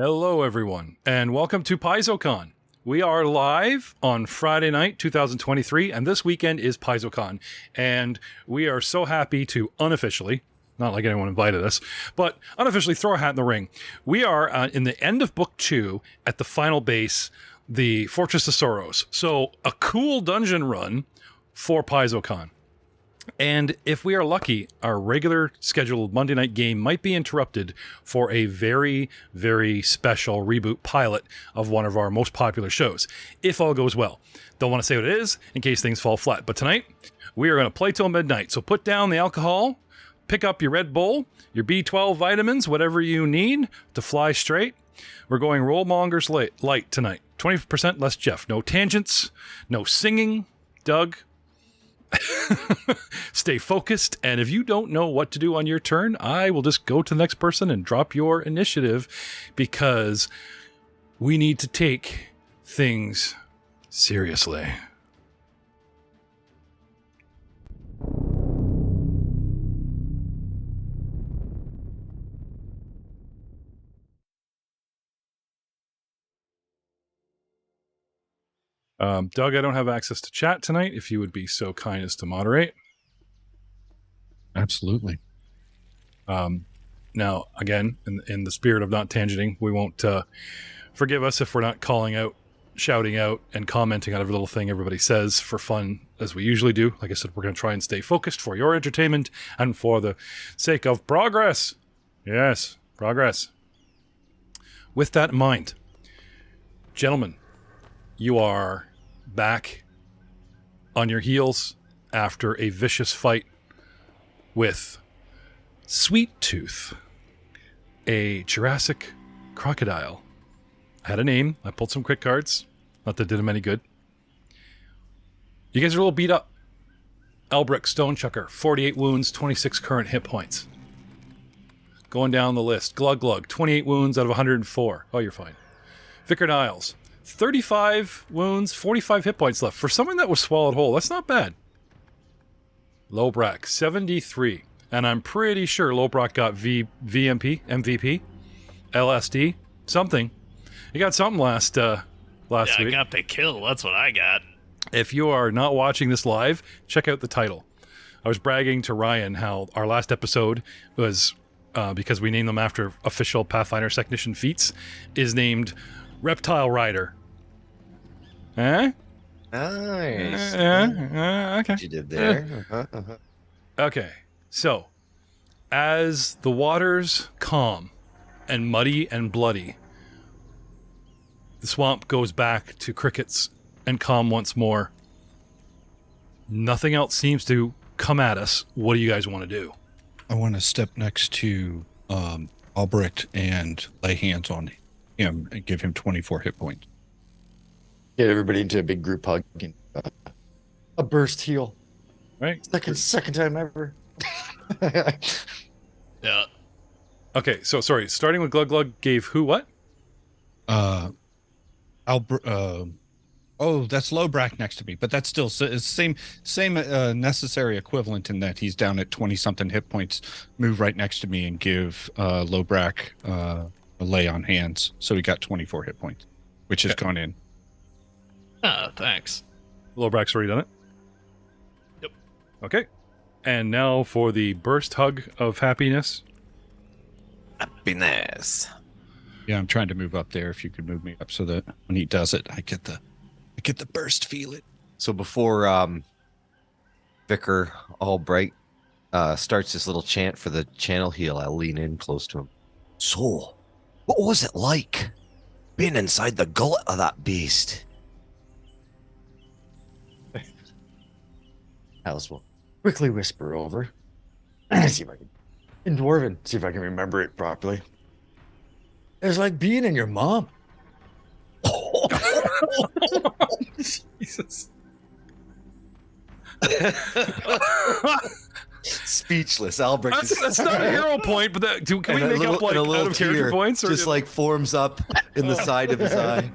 Hello, everyone, and welcome to PaizoCon. We are live on Friday night, 2023, and this weekend is PaizoCon, and we are so happy to unofficially, not like anyone invited us, but unofficially throw a hat in the ring. We are in the end of Book 2 at the final base, the Fortress of Sorrows. So, a cool dungeon run for PaizoCon. And if we are lucky, our regular scheduled Monday night game might be interrupted for a very, very special reboot pilot of one of our most popular shows, if all goes well. Don't want to say what it is in case things fall flat. But tonight, we are going to play till midnight. So put down the alcohol, pick up your Red Bull, your B12 vitamins, whatever you need to fly straight. We're going Roll Mongers light tonight. 20% less Jeff. No tangents, no singing. Doug, stay focused, and if you don't know what to do on your turn, I will just go to the next person and drop your initiative, because we need to take things seriously. Doug, I don't have access to chat tonight, if you would be so kind as to moderate. Absolutely. Now, again, in the spirit of not tangenting, we won't forgive us if we're not calling out, shouting out, and commenting on every little thing everybody says for fun, as we usually do. Like I said, we're going to try and stay focused for your entertainment and for the sake of progress. Yes, progress. With that in mind, gentlemen, you are back on your heels after a vicious fight with Sweet Tooth, a Jurassic crocodile. Had a name. I pulled some quick cards. Not that did him any good. You guys are a little beat up. Elbrick, Stonechucker, 48 wounds, 26 current hit points. Going down the list. Glug Glug, 28 wounds out of 104. Oh, you're fine. Vicar Niles, 35 wounds, 45 hit points left. For someone that was swallowed whole, that's not bad. Lobrak, 73. And I'm pretty sure Lobrak got MVP, LSD, something. He got something last week. I got the kill. That's what I got. If you are not watching this live, check out the title. I was bragging to Ryan how our last episode was, because we named them after official Pathfinder Technician feats, is named Reptile Rider. Eh? Nice. Okay. What you did there. Okay. So, as the waters calm and muddy and bloody, the swamp goes back to crickets and calm once more. Nothing else seems to come at us. What do you guys want to do? I want to step next to Albrecht and lay hands on him and give him 24 hit points. Get everybody into a big group hug. And, a burst heal. Right. Second time ever. Yeah. Okay, so sorry. Starting with Glug Glug gave who what? Oh, that's Lobrak next to me, but that's still same necessary equivalent in that he's down at 20-something hit points. Move right next to me and give Lobrak a lay on hands. So he got 24 hit points, which has gone in. Thanks. Lobrak's already done it? Yep. Okay. And now for the burst hug of happiness. Happiness. Yeah, I'm trying to move up there. If you could move me up so that when he does it, I get the burst feel it. So before Vicar Albright starts this little chant for the channel heal, I'll lean in close to him. So, what was it like being inside the gullet of that beast? Alice will quickly whisper over. See if I can. In Dwarven, see if I can remember it properly. It's like being in your mom. Jesus. Speechless. Albrecht. That's not a hero point, but can we make up like out of character points? Just like forms up in the side of his eye.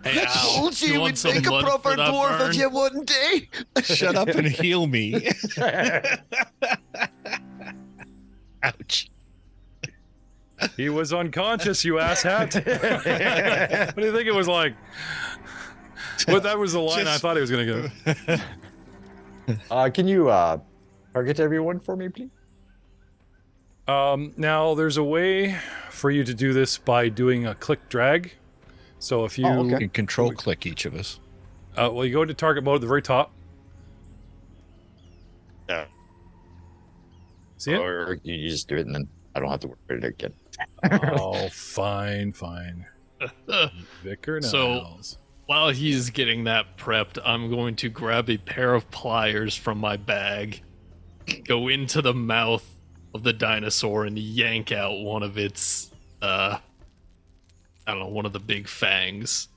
Hey, Al, Told you want would some make a blood proper for that dwarf burn? if you wouldn't, eh? Shut up and heal me. Ouch. He was unconscious, you asshat. What do you think it was like? What, that was the line I thought he was going to give. Can you target everyone for me, please? Now, there's a way for you to do this by doing a click drag. So if you You can control click each of us. well, you go into target mode at the very top. Yeah. See it? Or you just do it and then I don't have to worry about it again. Oh, fine. Vicar So- Niles. While he's getting that prepped, I'm going to grab a pair of pliers from my bag, go into the mouth of the dinosaur and yank out one of its, I don't know, one of the big fangs.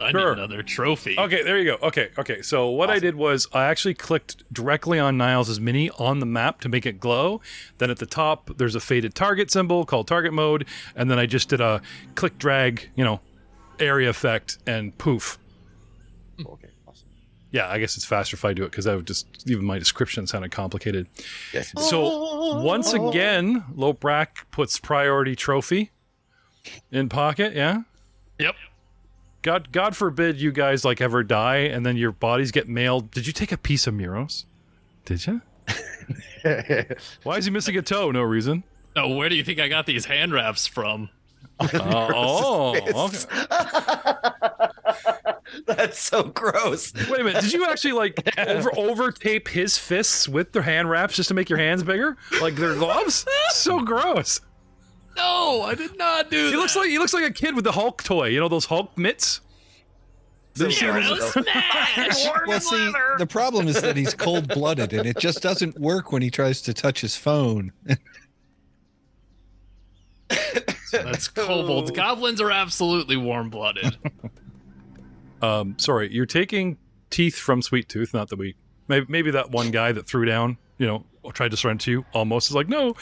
I need Sure. another trophy. Okay, there you go. Okay. So what I did was I actually clicked directly on Niles' mini on the map to make it glow. Then at the top, there's a faded target symbol called target mode. And then I just did a click drag, area effect and poof. Okay, awesome. Yeah, I guess it's faster if I do it because that would just, even my description sounded complicated. Yes. So once again, Loprak puts priority trophy in pocket, yeah? Yep. God forbid you guys ever die and then your bodies get mailed. Did you take a piece of Muros? Did you? Why is he missing a toe? No reason. Oh, where do you think I got these hand wraps from? Okay. That's so gross. Wait a minute. Did you actually over tape his fists with the hand wraps just to make your hands bigger? Like they're gloves? So gross. No, I did not do He looks like a kid with the Hulk toy. You know those Hulk mitts? Smash! Well, see, the problem is that he's cold-blooded, and it just doesn't work when he tries to touch his phone. That's kobolds. Goblins are absolutely warm-blooded. Sorry, you're taking teeth from Sweet Tooth, not that we... Maybe that one guy that threw down, tried to surrender to you, almost is like, no,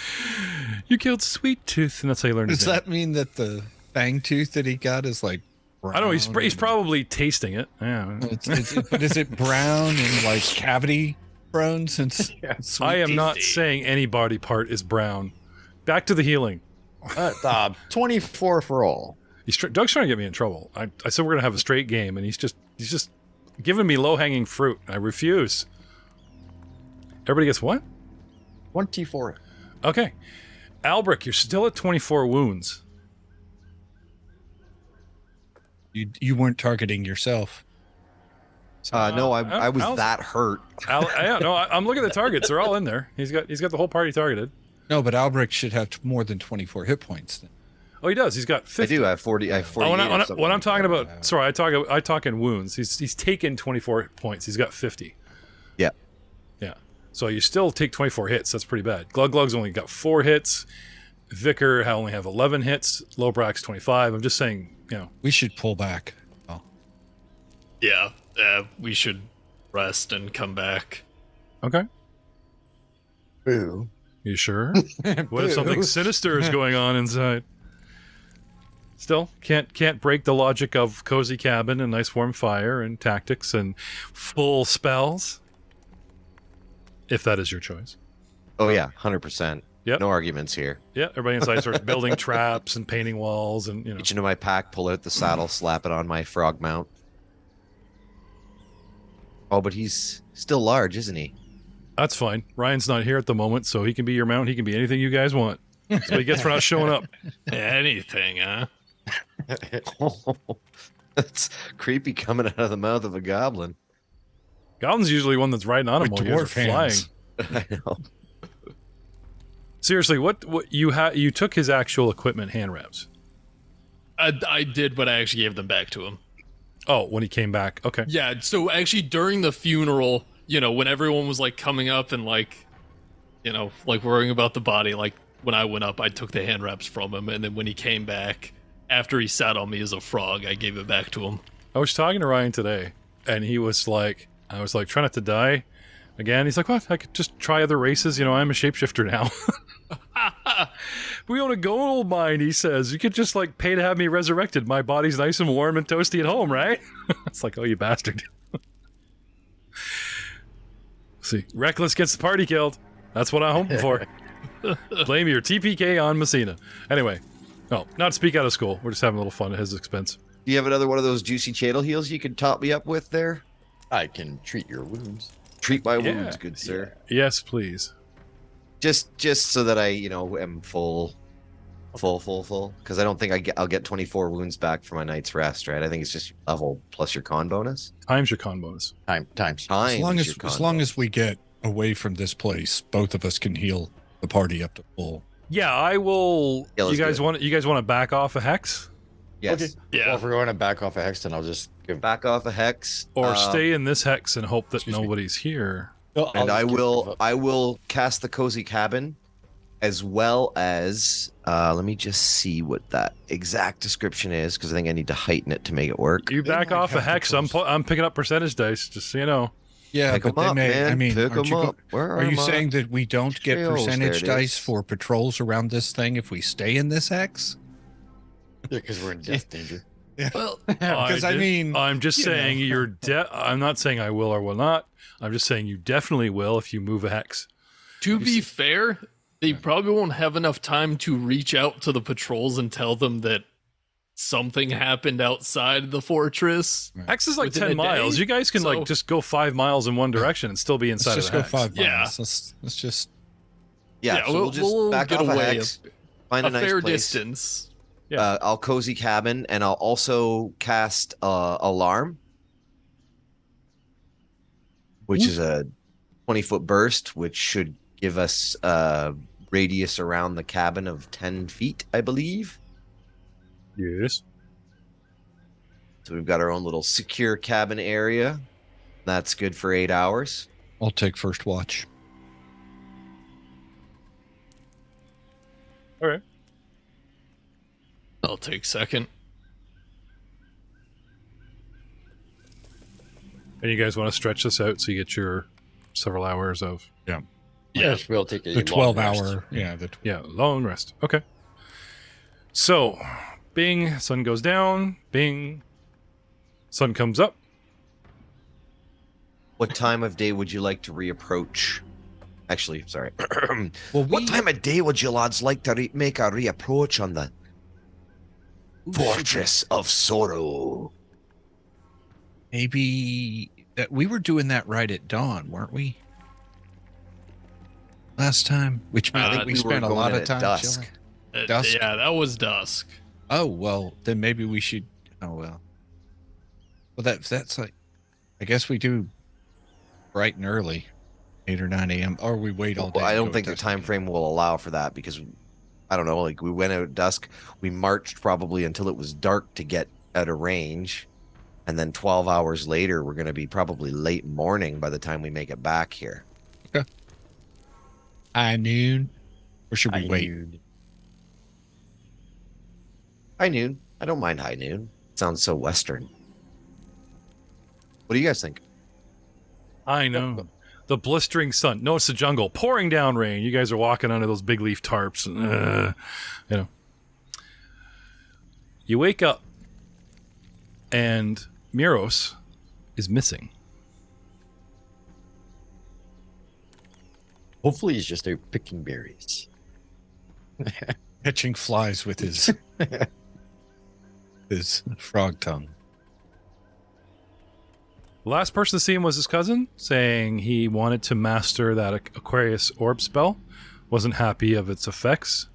you killed Sweet Tooth, and that's how you learned his Does name. that mean that the fang tooth that he got is brown? I don't know, he's probably tasting it. Yeah. But is it brown and cavity prone since I am not tasty. saying any body part is brown. Back to the healing. 24 for all. Doug's trying to get me in trouble. I said we're gonna have a straight game, and he's just giving me low-hanging fruit. I refuse. Everybody gets what? 24. Okay. Albric, you're still at 24 wounds. You weren't targeting yourself. No, I was Al's- that hurt. I'm looking at the targets. They're all in there. He's got the whole party targeted. No, but Albrecht should have more than 24 hit points. Then. Oh, he does. He's got 50. I do. I have 40. I have 40. When I'm talking about, sorry, I talk in wounds. He's taken 24 points. He's got 50. Yeah. Yeah. So you still take 24 hits. That's pretty bad. Glug's only got 4 hits. Vicar only have 11 hits. Lobrak's 25. I'm just saying, We should pull back. Oh. Yeah, we should rest and come back. Okay. Boo. You sure? What if something sinister is going on inside? Still, can't break the logic of cozy cabin and nice warm fire and tactics and full spells. If that is your choice. Oh yeah, 100%. Yep. No arguments here. Yeah, everybody inside starts building traps and painting walls and Reach into my pack, pull out the saddle, slap it on my frog mount. Oh, but he's still large, isn't he? That's fine. Ryan's not here at the moment, so he can be your mount. He can be anything you guys want. That's what he gets for not showing up. Anything, huh? That's creepy coming out of the mouth of a goblin. Goblin's usually one that's riding on him With while you guys are dwarf flying. hands. I know. Seriously, what you took his actual equipment hand wraps. I did, but I actually gave them back to him. Oh, when he came back. Okay. Yeah, so actually during the funeral, when everyone was coming up and worrying about the body, when I went up, I took the hand wraps from him, and then when he came back, after he sat on me as a frog, I gave it back to him. I was talking to Ryan today, and he was like, I was like, try not to die again. He's like, what? I could just try other races. I'm a shapeshifter now. We own a gold mine, he says. You could just pay to have me resurrected. My body's nice and warm and toasty at home, right? It's like, oh, you bastard. See, Reckless gets the party killed. That's what I'm hoping for. Blame your TPK on Messsina. Anyway, no, not to speak out of school. We're just having a little fun at his expense. Do you have another one of those juicy channel heals you can top me up with there? I can treat your wounds. Treat my Yeah. wounds, good sir. Yes, please. Just so that I, am full. Because I don't think I'll get 24 wounds back for my night's rest, right? I think it's just level plus your con bonus. Times your con bonus. Times. As long as we get away from this place, both of us can heal the party up to full. Yeah, I will. Yeah, you let's guys do it. want to back off a hex, Yes. Okay. Yeah. Well, if we're going to back off a Hexton, I'll just give. Back off a hex. or stay in this hex and hope that excuse me. nobody's here? And I will cast the cozy cabin, as well as let me just see what that exact description is, because I think I need to heighten it to make it work. You back might off a have hex. to I'm picking up percentage dice, just so you know. Yeah, Pick but 'em they up, may. man. I mean, Pick aren't 'em you up. Where are you my saying that we don't get trails? percentage There it dice is. for patrols around this thing if we stay in this hex? Yeah, because we're in death danger. Well, Because I mean, I'm just you saying know. I'm not saying I will or will not. I'm just saying you definitely will if you move a hex. to be fair, they probably won't have enough time to reach out to the patrols and tell them that something happened outside the fortress. Hex is like Within 10 a day? miles. You guys can So- like just go 5 miles in one direction and still be let's inside just of go the hex. 5 Yeah. miles. Let's just. Yeah, Yeah, so we'll- we'll just we'll back get off a away hex, find a nice fair place. distance. Yeah. I'll cozy cabin, and I'll also cast alarm, which is a 20-foot burst, which should give us a radius around the cabin of 10 feet, I believe. Yes. So we've got our own little secure cabin area. That's good for 8 hours. I'll take first watch. Okay. I'll take second. And you guys want to stretch this out so you get your several hours of Yes, we'll take a The long 12-hour. Yeah. long rest. Okay. So, bing, sun goes down. Bing, sun comes up. What time of day would you like to reapproach? Actually, sorry. Well, What time of day would you lads like to make a reapproach on the Fortress of Sorrow? Maybe we were doing that right at dawn, weren't we? Last time, which meant I I think think we we spent were a going lot in of at time dusk. chilling. Dusk? Yeah, that was dusk. Oh well, then maybe we should. Oh well. Well, that's like, I guess we do bright and early, 8 or 9 a.m. Or we wait all day. Well, I and don't go think at the dusk time again. frame will allow for that, because I don't know, like we went out at dusk, we marched probably until it was dark to get out of range, and then 12 hours later we're going to be probably late morning by the time we make it back here. High noon, or should we High wait? noon. High noon. I don't mind high noon. It sounds so western. What do you guys think? I know. The blistering sun. No, it's the jungle. Pouring down rain. You guys are walking under those big leaf tarps. You know. You wake up, and Miros is missing. Hopefully, he's just out picking berries. Catching flies with his his frog tongue. The last person to see him was his cousin, saying he wanted to master that Aquarius orb spell. Wasn't happy of its effects.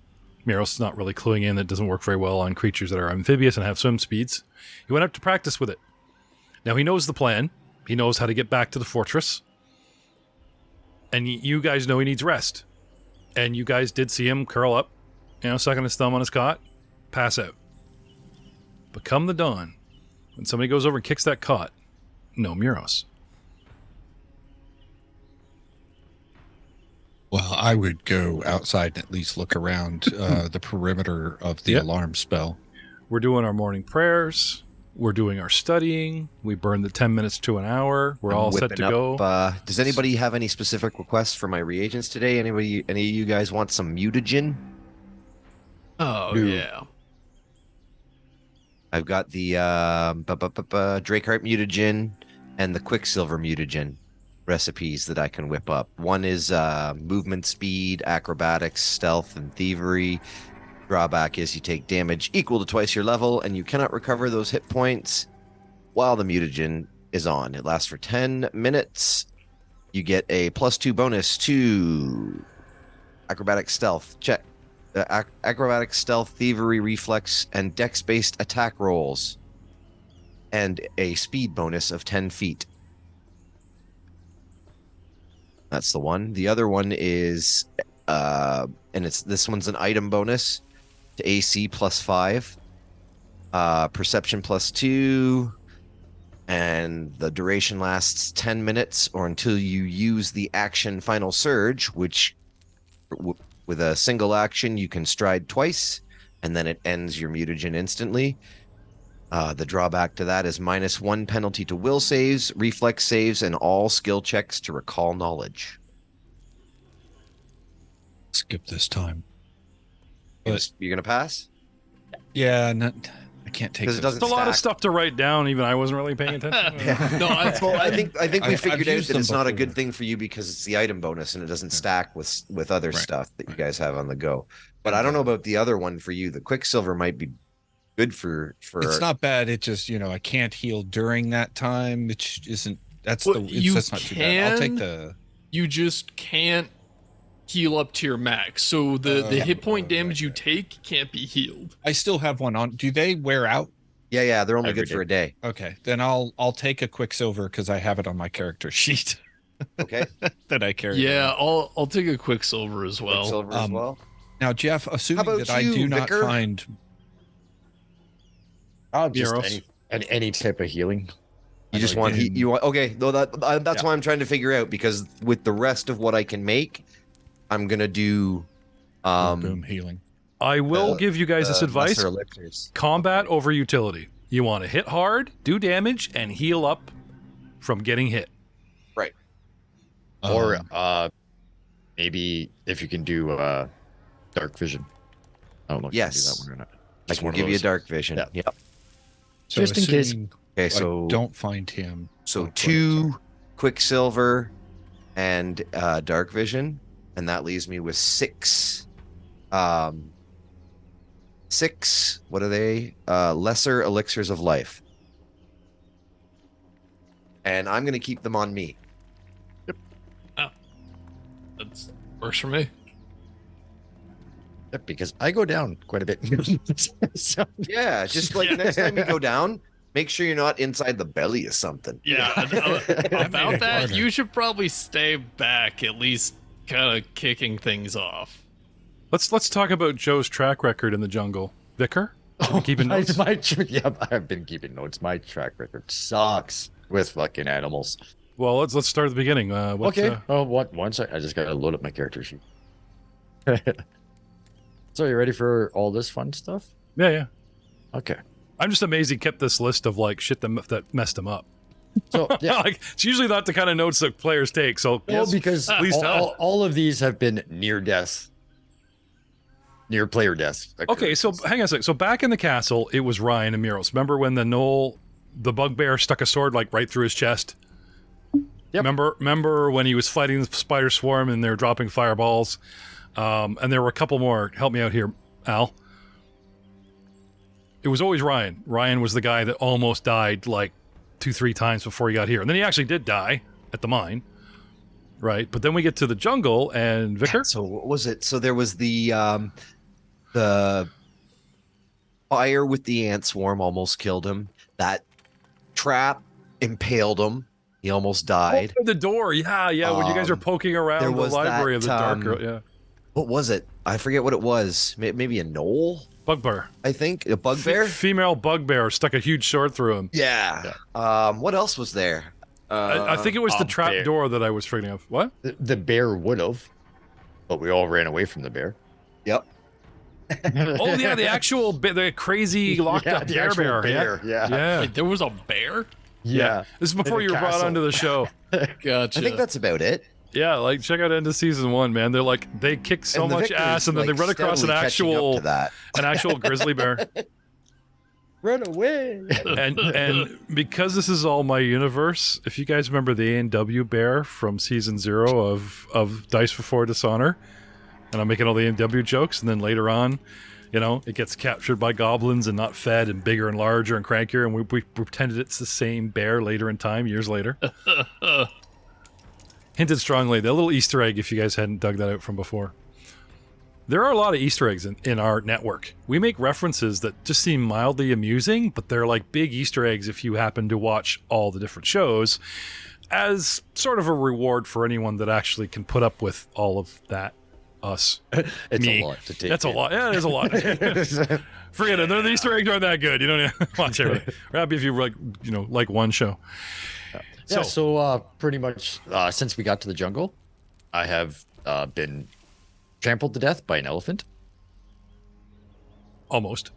Miros is not really cluing in that it doesn't work very well on creatures that are amphibious and have swim speeds. He went up to practice with it. Now he knows the plan. He knows how to get back to the fortress. And you guys know he needs rest. And you guys did see him curl up, sucking his thumb on his cot, pass out. But come the dawn, when somebody goes over and kicks that cot, no Miros. Well, I would go outside and at least look around the perimeter of the Yep. alarm spell. We're doing our morning prayers. We're doing our studying. We burned the 10 minutes to an hour. We're all set Whipping to up, go. Does anybody have any specific requests for my reagents today? Any of you guys want some mutagen? Oh, Dude. yeah. I've got the Drakeheart mutagen and the Quicksilver mutagen. recipes that I can whip up. One is movement speed, acrobatics, stealth, and thievery. Drawback is you take damage equal to twice your level, and you cannot recover those hit points while the mutagen is on. It lasts for 10 minutes. You get a +2 bonus to acrobatic stealth, check, acrobatic stealth, thievery, reflex, and dex-based attack rolls, and a speed bonus of 10 feet. That's the one. The other one is, and this one's an item bonus to AC +5, perception +2, and the duration lasts 10 minutes or until you use the action Final Surge, which with a single action you can stride twice, and then it ends your mutagen instantly. The drawback to that is -1 penalty to will saves, reflex saves, and all skill checks to recall knowledge. Skip this time. You're gonna pass? Yeah, I can't take Because it doesn't It's a lot of stack. stuff to write down. Even I wasn't really paying attention. No, I think we I've figured out used that them it's not a before. good thing for you because it's the item bonus and it doesn't stack with other Right. stuff that you guys have on the go. But I don't know about the other one for you. The Quicksilver might be good for. It's not bad. It just, I can't heal during that time, which isn't. That's Well, that's not too bad. I'll take the. You just can't heal up to your max. So the hit point damage you take can't be healed. I still have one on. Do they wear out? Yeah, they're only Every good for a day. Okay, then I'll take a Quicksilver because I have it on my character sheet Okay, that I carry. Yeah, around. I'll take a Quicksilver as well. Quicksilver as well. Now, Jeff, assuming about that I you, do not Vicar? find. Just Euros. any type of healing. You just want you want okay. Though that's why I'm trying to figure out, because with the rest of what I can make, I'm gonna do boom healing. I will give you guys this advice: lesser elixirs. combat over utility. You want to hit hard, do damage, and heal up from getting hit. Or maybe if you can do dark vision. I don't know if you can do Yes. that one or not. I Just can one of give you those. dark vision. Yeah. Yep. So just in case. assuming Okay, so I don't find him. So Oh, two Quicksilver and Dark Vision, and that leaves me with six. Six. What are they? Lesser elixirs of life, and I'm gonna keep them on me. That works for me. Yeah, because I go down quite a bit. So- Yeah, just like next time you go down, make sure you're not inside the belly of something. Yeah, about that, you should probably stay back, at least kind of kicking things off. Let's talk about Joe's track record in the jungle. Vicar, keeping notes? Yep, I've been keeping notes. My track record sucks with fucking animals. Well, let's start at the beginning. Okay. One sec. I just gotta load up my character sheet. So you ready for all this fun stuff? Yeah. Okay. I'm just amazed he kept this list of like shit that messed him up. So yeah. Like it's usually not the kind of notes that players take. So Well, yes, because please tell. all of these have been near player death. Okay, so hang on a second. So back in the castle, it was Ryan and Muros. Remember when the bugbear stuck a sword like right through his chest? Yep. Remember when he was fighting the spider swarm and they're dropping fireballs? And there were a couple more. Help me out here, Al. It was always Ryan. Ryan was the guy that almost died like 2-3 times before he got here. And then he actually did die at the mine. Right? But then we get to the jungle and Vicar? So what was it? So there was the fire with the ant swarm almost killed him. That trap impaled him. He almost died. Open the door. Yeah. When you guys are poking there around the was library that, of the dark girl. Yeah. What was it? I forget what it was. Maybe a knoll, Bugbear. I think. A bugbear? Female bugbear stuck a huge sword through him. Yeah. What else was there? I think it was the trap bear. door that I was thinking of. What? The bear would have, but we all ran away from the bear. Yep. Oh yeah, the crazy locked up the actual bear. Yeah. Yeah. Wait, there was a bear? Yeah. This is before In you a were brought castle. onto the show. Gotcha. I think that's about it. Yeah, like check out end of season 1, man. They're like they kick so And the much victor ass, is, and then like, they run across an steadily catching up actual to that. grizzly bear. Run away. And because this is all my universe, if you guys remember the A&W bear from season 0 of Dice Before Dishonor, and I'm making all the A&W jokes, and then later on, you know, it gets captured by goblins and not fed and bigger and larger and crankier, and we pretended it's the same bear later in time, years later. Hinted strongly, the little Easter egg, if you guys hadn't dug that out from before. There are a lot of Easter eggs in our network. We make references that just seem mildly amusing, but they're like big Easter eggs if you happen to watch all the different shows, as sort of a reward for anyone that actually can put up with all of that. Us. It's me. a lot to take. That's a lot. Yeah, it is a lot. Forget it. The Easter eggs aren't that good. You don't need to watch everything. We're happy if you like one show. So pretty much since we got to the jungle, I have been trampled to death by an elephant. Almost.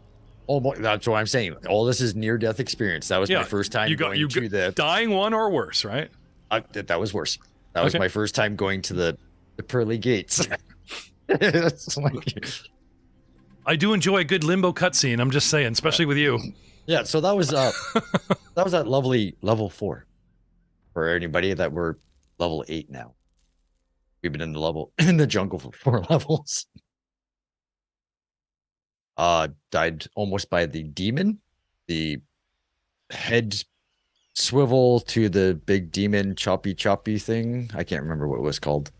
That's what I'm saying. All this is near-death experience. That was my first time going to the dying one or worse, right? That was worse. That was my first time going to the pearly gates. It's like, I do enjoy a good limbo cutscene. I'm just saying, especially with you. yeah. So that was at lovely level 4. For anybody that were level 8 now, we've been in the jungle for 4 levels. Died almost by the demon. The head swivel to the big demon choppy thing. I can't remember what it was called.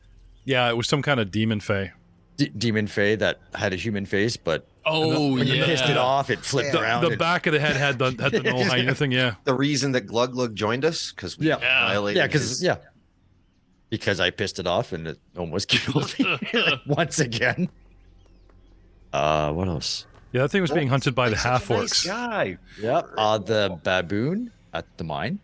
Yeah, it was some kind of demon fae. Demon fae that had a human face, but when you pissed it off, it flipped around. The back of the head had the no hyena thing. Yeah. The reason that Glug joined us because we annihilated because I pissed it off and it almost killed me once again. What else? Yeah, that thing was being hunted by the half orcs. Nice guy. Yep. The baboon at the mine.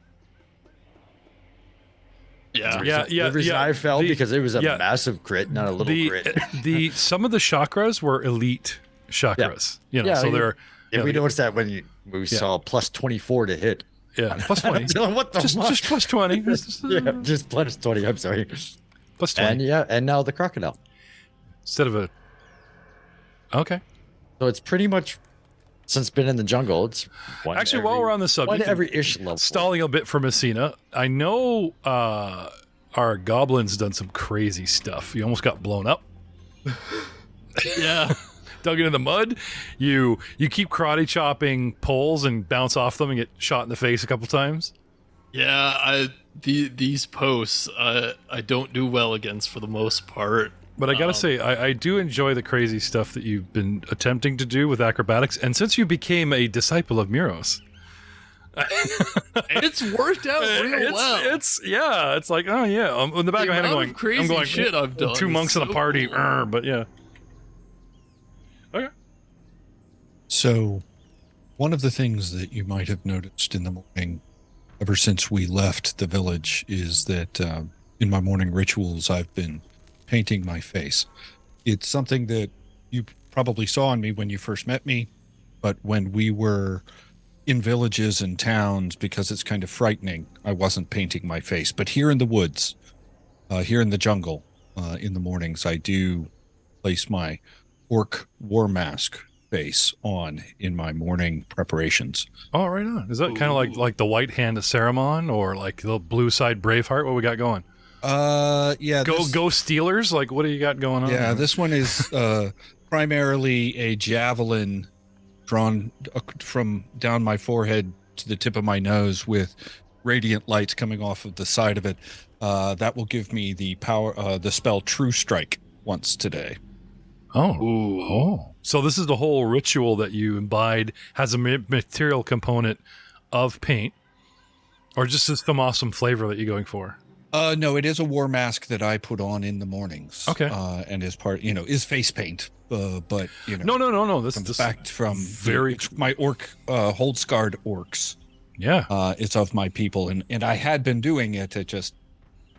The reason I fell because it was a massive crit, not a little crit. Some of the chakras were elite chakras. So they're. We noticed that when we saw plus 24 to hit. Yeah, plus 20. What the just plus 20. Just plus 20. I'm sorry. Plus 20. And now the crocodile. Instead of a. Okay. So it's pretty much since been in the jungle. It's actually while we're on the subject, one every ish level. Stalling a bit for Messsina. I know our goblins done some crazy stuff. You almost got blown up. Yeah. Dug into the mud. You keep karate chopping poles and bounce off them and get shot in the face a couple times. Yeah, these posts I don't do well against for the most part. But I gotta say, I do enjoy the crazy stuff that you've been attempting to do with acrobatics. And since you became a disciple of Muros, it's worked out real well. It's like, oh yeah. In the back of my head, I'm going, shit I've done. 2 monks in a party, but yeah. Okay. So, one of the things that you might have noticed in the morning, ever since we left the village, is that in my morning rituals, I've been painting my face. It's something that you probably saw in me when you first met me, but when we were in villages and towns, because it's kind of frightening, I wasn't painting my face. But here in the woods, here in the jungle, in the mornings, I do place my orc war mask face on in my morning preparations. Oh, right on. Is that kind of like the white hand of Saruman or like the blue side Braveheart? What we got going? Yeah. Go Steelers! Like, what do you got going on? Yeah, this one is primarily a javelin drawn from down my forehead to the tip of my nose with radiant lights coming off of the side of it. That will give me the power, the spell True Strike once today. Oh. So this is the whole ritual that you imbibed has a material component of paint, or just some awesome flavor that you're going for? No, it is a war mask that I put on in the mornings. Okay. And as part, is face paint. But No. This is fact from very my orc hold scarred orcs. Yeah. It's of my people, and I had been doing it. It just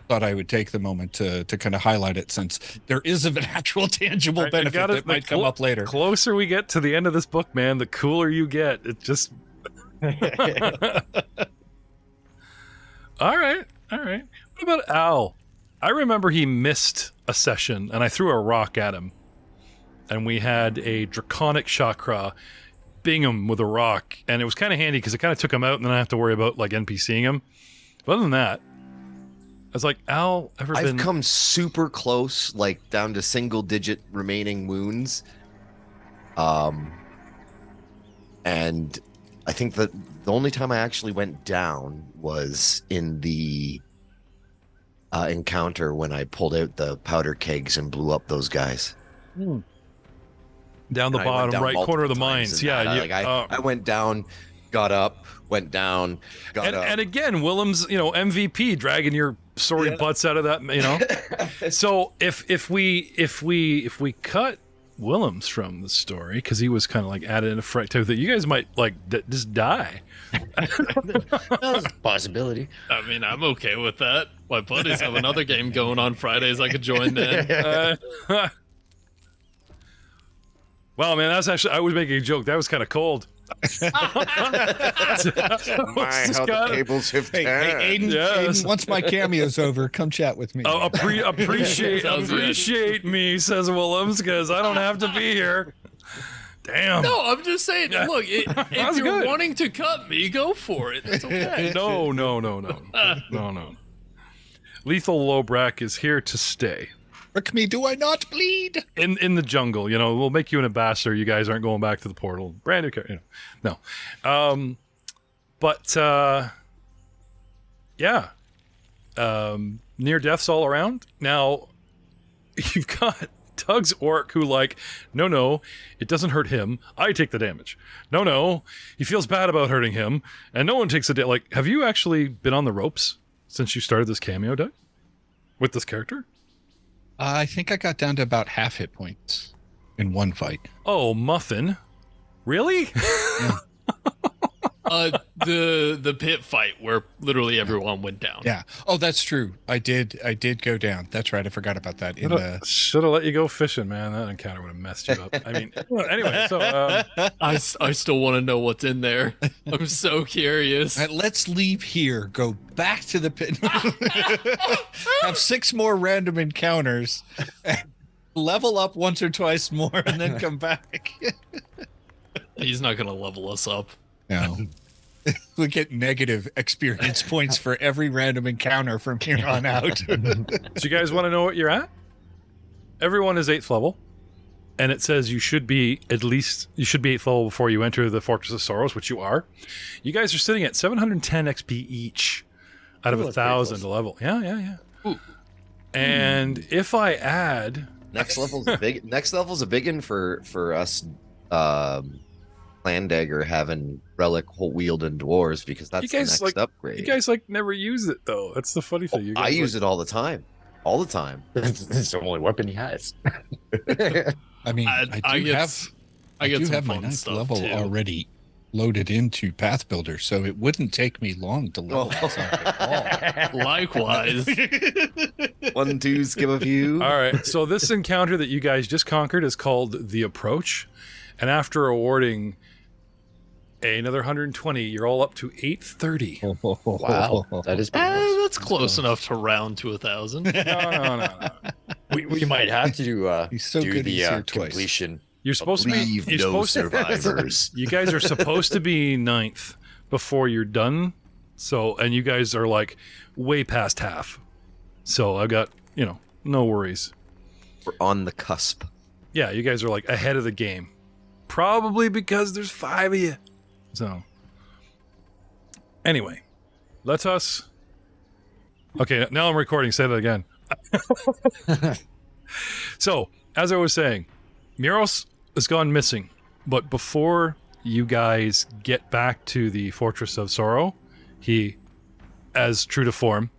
thought I would take the moment to kind of highlight it, since there is an actual tangible benefit that might come up later. Closer we get to the end of this book, man, the cooler you get. It just. All right. What about Al? I remember he missed a session, and I threw a rock at him. And we had a draconic chakra bing him with a rock, and it was kind of handy because it kind of took him out, and then I have to worry about like NPCing him. But other than that, I was like, Al, I've come super close, like down to single digit remaining wounds. And I think that the only time I actually went down was in the encounter when I pulled out the powder kegs and blew up those guys. down the And I went bottom down right corner of the multiple times mines. in Yeah, that. I went down, got up, went down, got up. and again, Willems, MVP, dragging your sorry butts out of that. So if we cut Willems from the story, because he was kind of like added in a fright type that you guys might like just die. That's a possibility. I mean, I'm okay with that. My buddies have another game going on Fridays. I could join then. Well, man, that's actually, I was making a joke. That was kind of cold. My, how the tables have Hey, turned. Aiden, Yes. Aiden, once my cameo's over, come chat with me. Appreciate me, says Willems, because I don't have to be here. Damn. No, I'm just saying. Look, if That's you're good. wanting to cut me, go for it. It's okay. No. Lethal Lobrak is here to stay. Frick me, do I not bleed? In the jungle, we'll make you an ambassador. You guys aren't going back to the portal. Brand new character, no. Near deaths all around. Now, you've got Tug's orc who no, it doesn't hurt him. I take the damage. No, he feels bad about hurting him, and no one takes the damage. Have you actually been on the ropes since you started this cameo, Doug? With this character? I think I got down to about half hit points in one fight. Oh, Muffin. Really? The pit fight where literally everyone went down. Yeah. Oh, that's true. I did go down. That's right. I forgot about that. Should have let you go fishing, man. That encounter would have messed you up. I mean, anyway, so I still want to know what's in there. I'm so curious. All right, let's leave here. Go back to the pit. Have 6 more random encounters. Level up once or twice more, and then come back. He's not going to level us up. No. We get negative experience points for every random encounter from here on out. do you guys want to know what you're at? Everyone is 8th level, and it says you should be 8th level before you enter the Fortress of Sorrows, which you are. You guys are sitting at 710 XP each out of 1,000 level. Yeah. Ooh. And if I add Next level's a big one for us. Clan Dagger having relic wielding dwarves, because that's You guys, the next upgrade. you guys never use it though. That's the funny thing. You guys, I use it all the time. It's the only weapon he has. I mean, I do have my 9th level too. already loaded into Path Builder, so it wouldn't take me long to level this up at all. Likewise. 1, 2, skip a few. All right. So this encounter that you guys just conquered is called the Approach, and after awarding another 120, you're all up to 830. Wow, that is pretty nice. That's close enough to round to 1,000. No. We might have to do He's so do good the he's here twice. completion. You're supposed to be. Leave You're no supposed survivors. You guys are supposed to be 9th before you're done. So, and you guys are way past half. So I've got no worries. We're on the cusp. Yeah, you guys are ahead of the game. Probably because there's 5 of you. So, anyway, let us. Okay, now I'm recording. Say that again. So, as I was saying, Muros has gone missing. But before you guys get back to the Fortress of Sorrow, he, as true to form,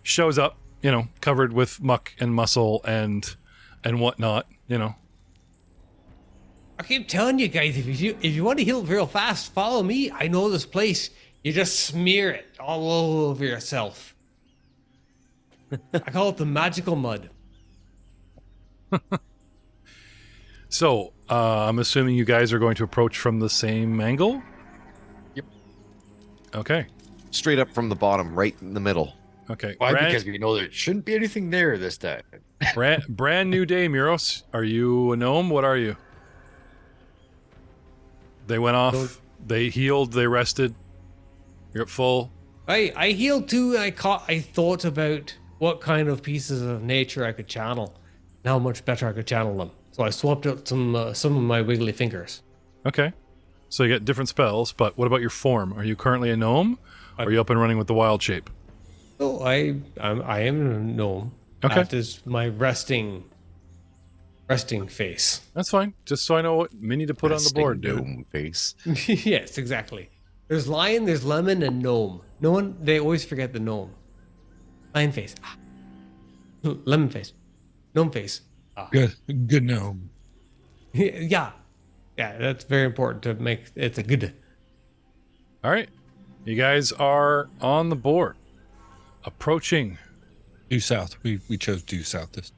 shows up, covered with muck and muscle and whatnot, I keep telling you guys, if you want to heal real fast, follow me. I know this place. You just smear it all over yourself. I call it the magical mud. So, I'm assuming you guys are going to approach from the same angle? Yep. Okay. Straight up from the bottom, right in the middle. Okay. Why? Because we know there shouldn't be anything there this time. brand new day, Muros. Are you a gnome? What are you? They went off. They healed. They rested. You're at full. I healed too. I thought about what kind of pieces of nature I could channel, and how much better I could channel them. So I swapped out some of my wiggly fingers. Okay. So you get different spells, but what about your form? Are you currently a gnome? Or are you up and running with the wild shape? Oh, I am a gnome. Okay. That is my resting face. That's fine. Just so I know what mini to put on the board, dude. Gnome face. Yes, exactly. There's lion, there's lemon, and gnome. They always forget the gnome. Lion face. Lemon face. Gnome face. Good gnome. Yeah. Yeah, that's very important to make it's a good. All right. You guys are on the board. Approaching. Due south. We chose due south this.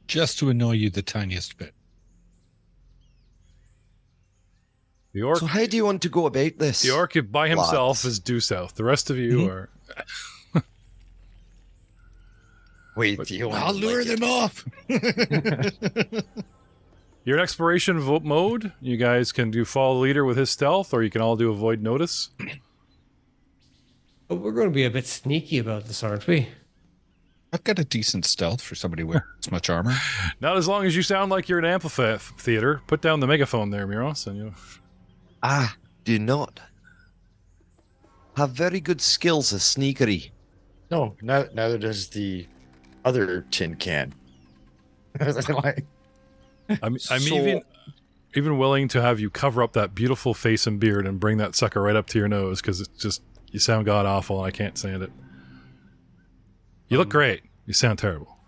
Just to annoy you the tiniest bit. The orc. So how do you want to go about this? The orc by himself Lads. is due south. The rest of you are. Wait, do you want I'll lure them off. You're in exploration mode. You guys can do follow the leader with his stealth, or you can all do avoid notice. But we're going to be a bit sneaky about this, aren't we? I've got a decent stealth for somebody with this much armor. Not as long as you sound like you're in amphitheater. Put down the megaphone there, Miros, and you. I do not have very good skills of sneakery. No, neither does the other tin can. Like, I'm So- even willing to have you cover up that beautiful face and beard and bring that sucker right up to your nose because it's just you sound god awful and I can't stand it. You look great. You sound terrible.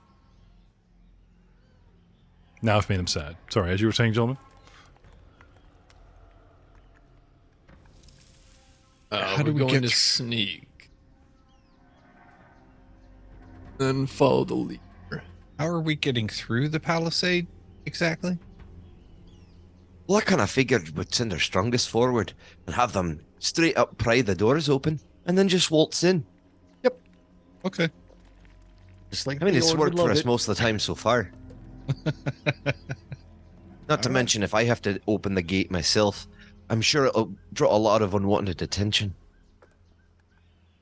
Now I've made him sad. Sorry, as you were saying, gentlemen. How do we're we going get to thr- sneak. Then follow the leader. How are we getting through the palisade exactly? Well, I kind of figured we'd send our strongest forward and have them straight up pry the doors open and then just waltz in. Okay. just like I mean, the it's Lord worked would for love us it. most of the time so far. Not to mention, if I have to open the gate myself, I'm sure it'll draw a lot of unwanted attention.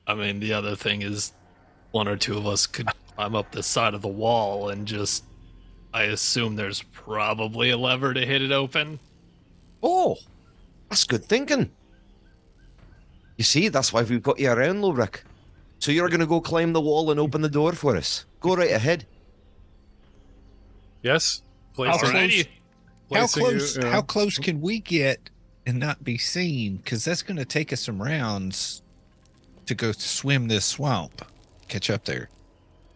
I mean, the other thing is one or two of us could climb up the side of the wall and just. I assume there's probably a lever to hit it open. Oh, that's good thinking. You see, that's why we've got you around, Lowrick. So you're going to go climb the wall and open the door for us. Go right ahead. Yes. Alrighty. How close can we get and not be seen? Because that's going to take us some rounds to go swim this swamp. Catch up there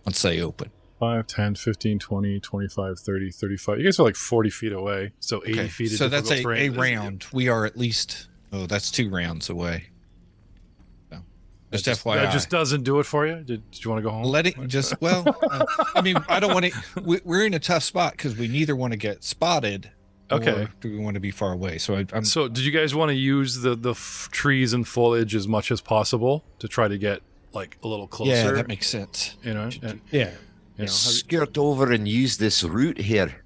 once they open. 5, 10, 15, 20, 25, 30, 35. You guys are like 40 feet away. So 80 feet of So that's difficult a terrain. round. We are at least, that's 2 rounds away. So, just FYI. That just doesn't do it for you? Did you want to go home? Let it just, I mean, I don't want to, we're in a tough spot because we neither want to get spotted. Okay. Or do we want to be far away? So I'm So did you guys want to use the trees and foliage as much as possible to try to get like a little closer? yeah, that makes sense. You know, and, Yeah. you know, Skirt over and use this route here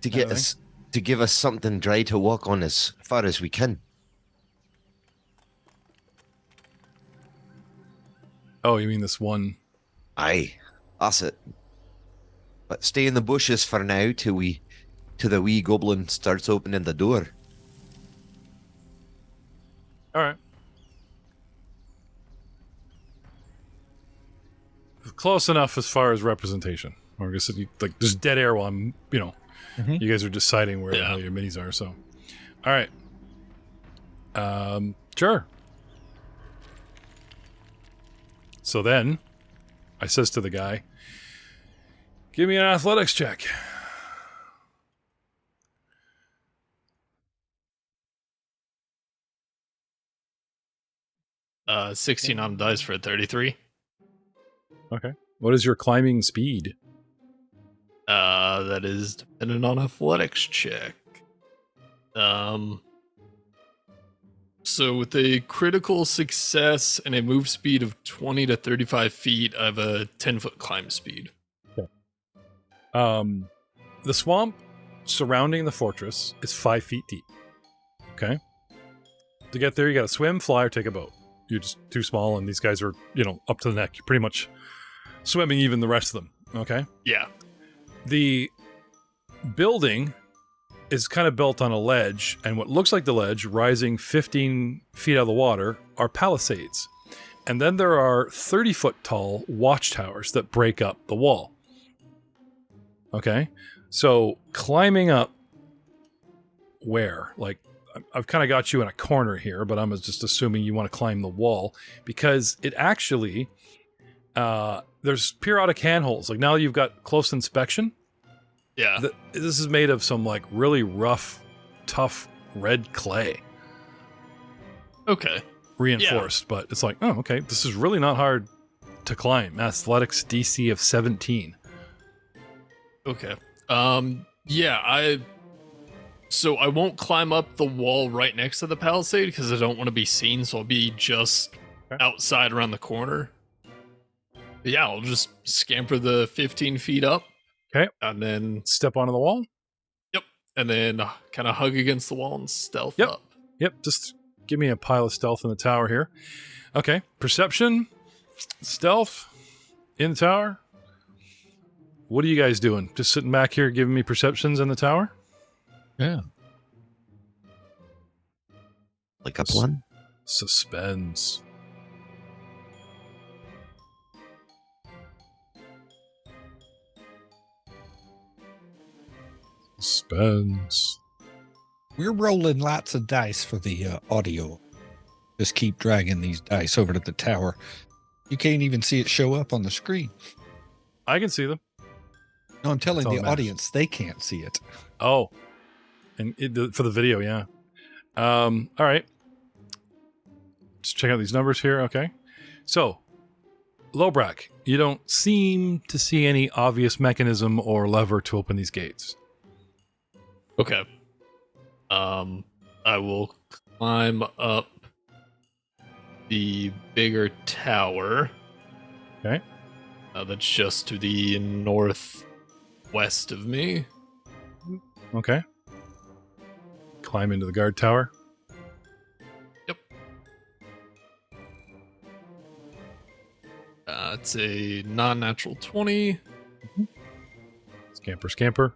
to get Okay. us to give us something dry to walk on as far as we can. oh, you mean this one? Aye, that's it. But stay in the bushes for now till the wee goblin starts opening the door. All right. Close enough as far as representation. Or I guess like there's dead air while I'm, you guys are deciding where the hell your minis are. So, all right. Sure. So then, I says to the guy, "Give me an athletics check." Uh, 16 on the dice for a 33. Okay. What is your climbing speed? That is dependent on athletics check. So with a critical success and a move speed of 20 to 35 feet, I have a 10-foot climb speed. The swamp surrounding the fortress is 5 feet deep. Okay? To get there, you gotta swim, fly, or take a boat. You're just too small, and these guys are, up to the neck. You're pretty much swimming even the rest of them. Okay? Yeah. The building is kind of built on a ledge, and what looks like the ledge, rising 15 feet out of the water, are palisades. And then there are 30-foot tall watchtowers that break up the wall. Okay? So, climbing up where? Like, I've kind of got you in a corner here, but I'm just assuming you want to climb the wall, because it actually, there's periodic handholds. Like, now that you've got close inspection, Yeah. this is made of some, like, really rough, tough red clay. Okay. Reinforced, but it's like, oh, okay, this is really not hard to climb. Athletics DC of 17. Okay. Yeah, So I won't climb up the wall right next to the palisade because I don't want to be seen, so I'll be just outside around the corner. But yeah, I'll just scamper the 15 feet up. Okay. And then Step onto the wall. and then kind of hug against the wall and stealth Yep. up. Yep, just give me a pile of stealth in the tower here. Okay, perception, stealth, in the tower. What are you guys doing? Just sitting back here giving me perceptions in the tower? Yeah. Like up one? Suspense. Suspense. We're rolling lots of dice for the audio. Just keep dragging these dice over to the tower. You can't even see it show up on the screen. I can see them. No, I'm telling That's all the that matters. audience they can't see it. Oh, and for the video, yeah. All right. Just check out these numbers here. Okay. So, Lobrak, you don't seem to see any obvious mechanism or lever to open these gates. Okay. I will climb up the bigger tower. Okay. That's just to the northwest of me. Okay. Climb into the guard tower. Yep. It's a non-natural 20. Scamper.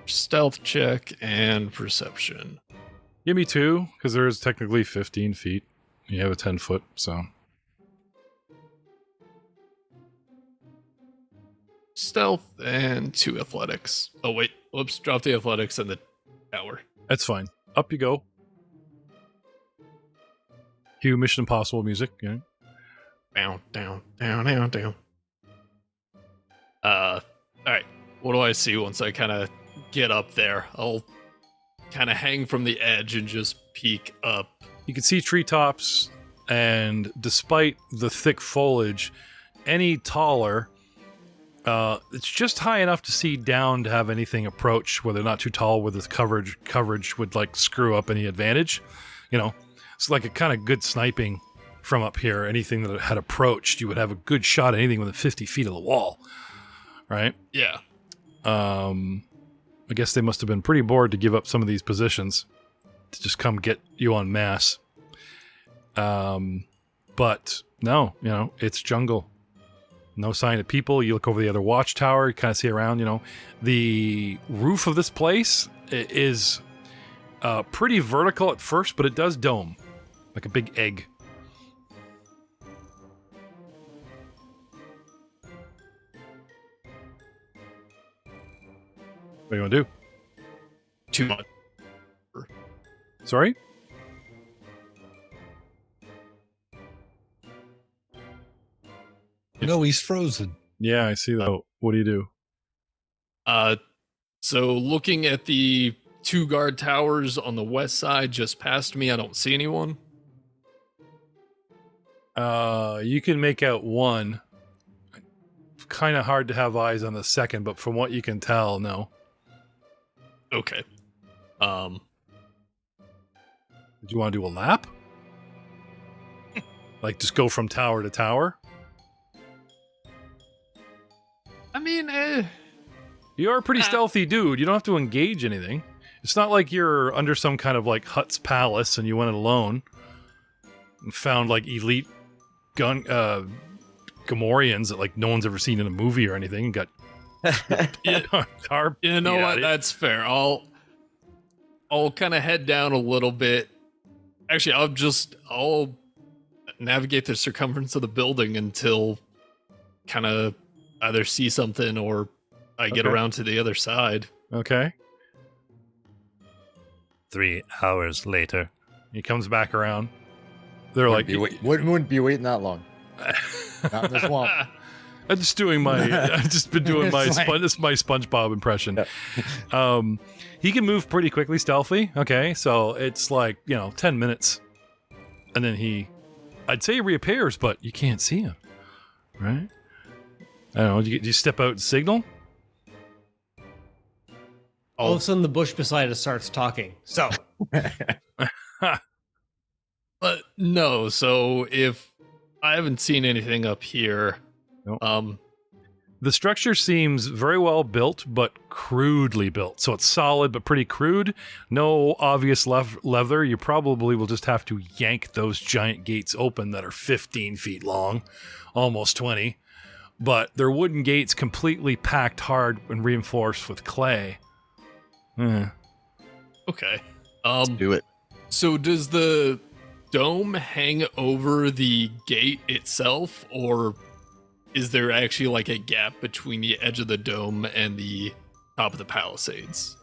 Stealth check and perception. Give me 2, because there is technically 15 feet. You have a 10 foot, so. Stealth and 2 athletics. Oh, wait. Whoops. Drop the athletics and the tower. That's fine. Up you go. Cue Mission Impossible music. Yeah. Down. Alright. What do I see once I kind of get up there? I'll kind of hang from the edge and just peek up. You can see treetops, and despite the thick foliage, any taller, it's just high enough to see down to have anything approach, where they're not too tall, where this coverage would like screw up any advantage. It's like a kind of good sniping from up here. Anything that had approached, you would have a good shot at anything within 50 feet of the wall, right? Yeah. I guess they must have been pretty bored to give up some of these positions to just come get you en masse. But no, it's jungle. No sign of people. You look over the other watchtower, you kind of see around, The roof of this place is pretty vertical at first, but it does dome, like a big egg. What do you want to do? Too much. Sorry? No, he's frozen. Yeah, I see that. What do you do? So looking at the 2 guard towers on the west side just past me, I don't see anyone. You can make out one. Kind of hard to have eyes on the second, but from what you can tell, no. Okay. Did you want to do a lap? Like just go from tower to tower? I mean, You're a pretty stealthy dude. You don't have to engage anything. It's not like you're under some kind of like Hutt's palace and you went it alone and found like elite Gamorreans that like no one's ever seen in a movie or anything and got car. You know what? That's fair. I'll kind of head down a little bit. Actually, I'll navigate the circumference of the building until kind of either see something or I get around to the other side. Okay. 3 hours later. He comes back around. They're wouldn't be waiting that long. Not in the swamp. I've just been doing my SpongeBob impression. Yep. He can move pretty quickly, stealthy. Okay, so it's like 10 minutes, and then I'd say he reappears, but you can't see him, right? I don't know. Do you step out and signal? All of a sudden, the bush beside us starts talking. So, but no. So if I haven't seen anything up here, nope. The structure seems very well built, but crudely built. So it's solid, but pretty crude. No obvious leather. You probably will just have to yank those giant gates open that are 15 feet long, almost 20. But they're wooden gates completely packed hard and reinforced with clay. Okay. Let's do it. So does the dome hang over the gate itself, or is there actually like a gap between the edge of the dome and the top of the palisades?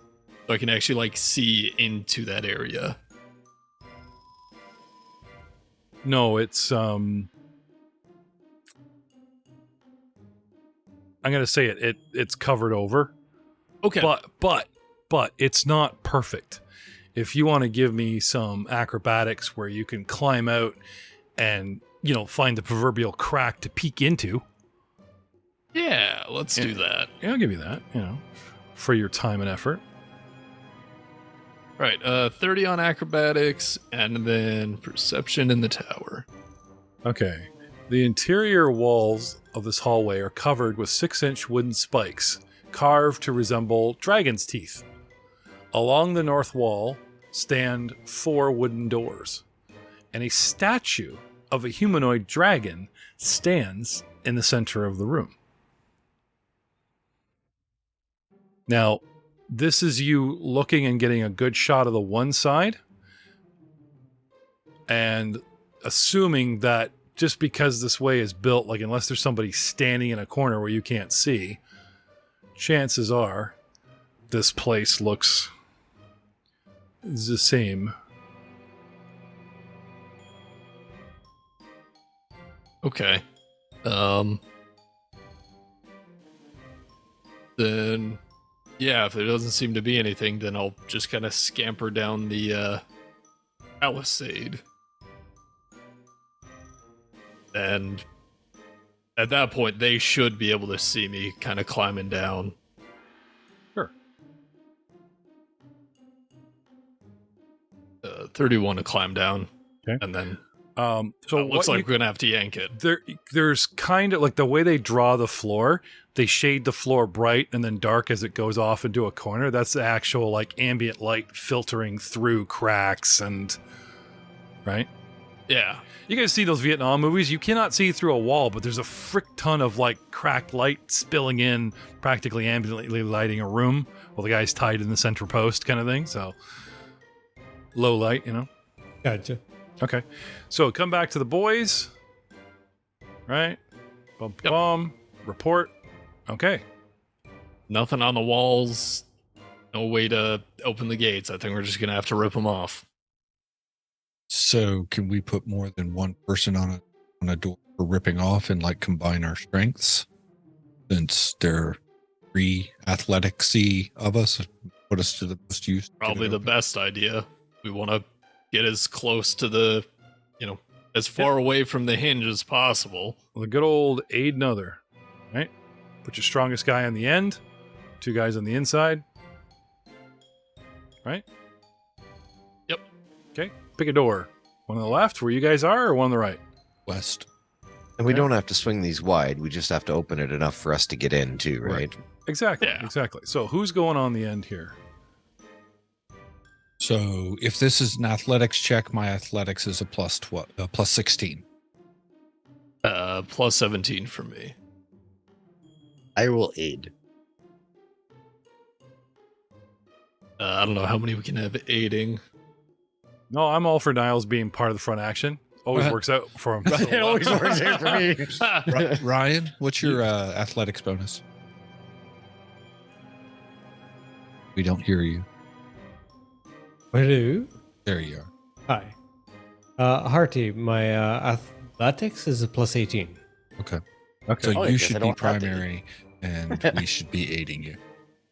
So I can actually like see into that area. No, it's I'm gonna say it's covered over. Okay. But it's not perfect. If you want to give me some acrobatics where you can climb out and, find the proverbial crack to peek into. Yeah, let's do that. Yeah, I'll give you that, for your time and effort. Right, 30 on acrobatics and then perception in the tower. Okay. The interior walls of this hallway are covered with 6-inch wooden spikes, carved to resemble dragon's teeth. Along the north wall stand 4 wooden doors, and a statue of a humanoid dragon stands in the center of the room. Now, this is you looking and getting a good shot of the one side, and assuming that just because this way is built, like unless there's somebody standing in a corner where you can't see, chances are this place looks the same. Okay. Then yeah, if there doesn't seem to be anything, then I'll just kind of scamper down the palisade. And at that point, they should be able to see me kind of climbing down. Sure. 31 to climb down. Okay. And then so it looks like we're going to have to yank it. There's kind of like the way they draw the floor, they shade the floor bright and then dark as it goes off into a corner. That's the actual like ambient light filtering through cracks and right? Yeah. You guys see those Vietnam movies? You cannot see through a wall, but there's a frick ton of like cracked light spilling in, practically ambiently lighting a room while the guy's tied in the center post kind of thing. So low light, Gotcha. Okay. So come back to the boys. Right? Bum, Yep. bum. Report. Okay. Nothing on the walls. No way to open the gates. I think we're just going to have to rip them off. So can we put more than one person on a door for ripping off and like combine our strengths? Since there are 3 athleticsy of us, put us to the most use. Probably the best idea. We want to get as close to the, as far away from the hinge as possible. Well, the good old aid another. Right? Put your strongest guy on the end. 2 guys on the inside. Right? Yep. Okay. Pick a door. One on the left where you guys are, or one on the right? West. And we Okay. don't have to swing these wide. We just have to open it enough for us to get in too, right? Exactly. Yeah. Exactly. So who's going on the end here? So if this is an athletics check, my athletics is a plus 16. Plus 17 for me. I will aid. I don't know how many we can have aiding. No, I'm all for Niles being part of the front action. Always works out for him. It always works out for me. Ryan, what's your athletics bonus? We don't hear you. Hello. There you are. Hi. Harty, my athletics is a plus 18. Okay. Okay. So Oh, I you guess I should be don't have to aid. primary, and we should be aiding you.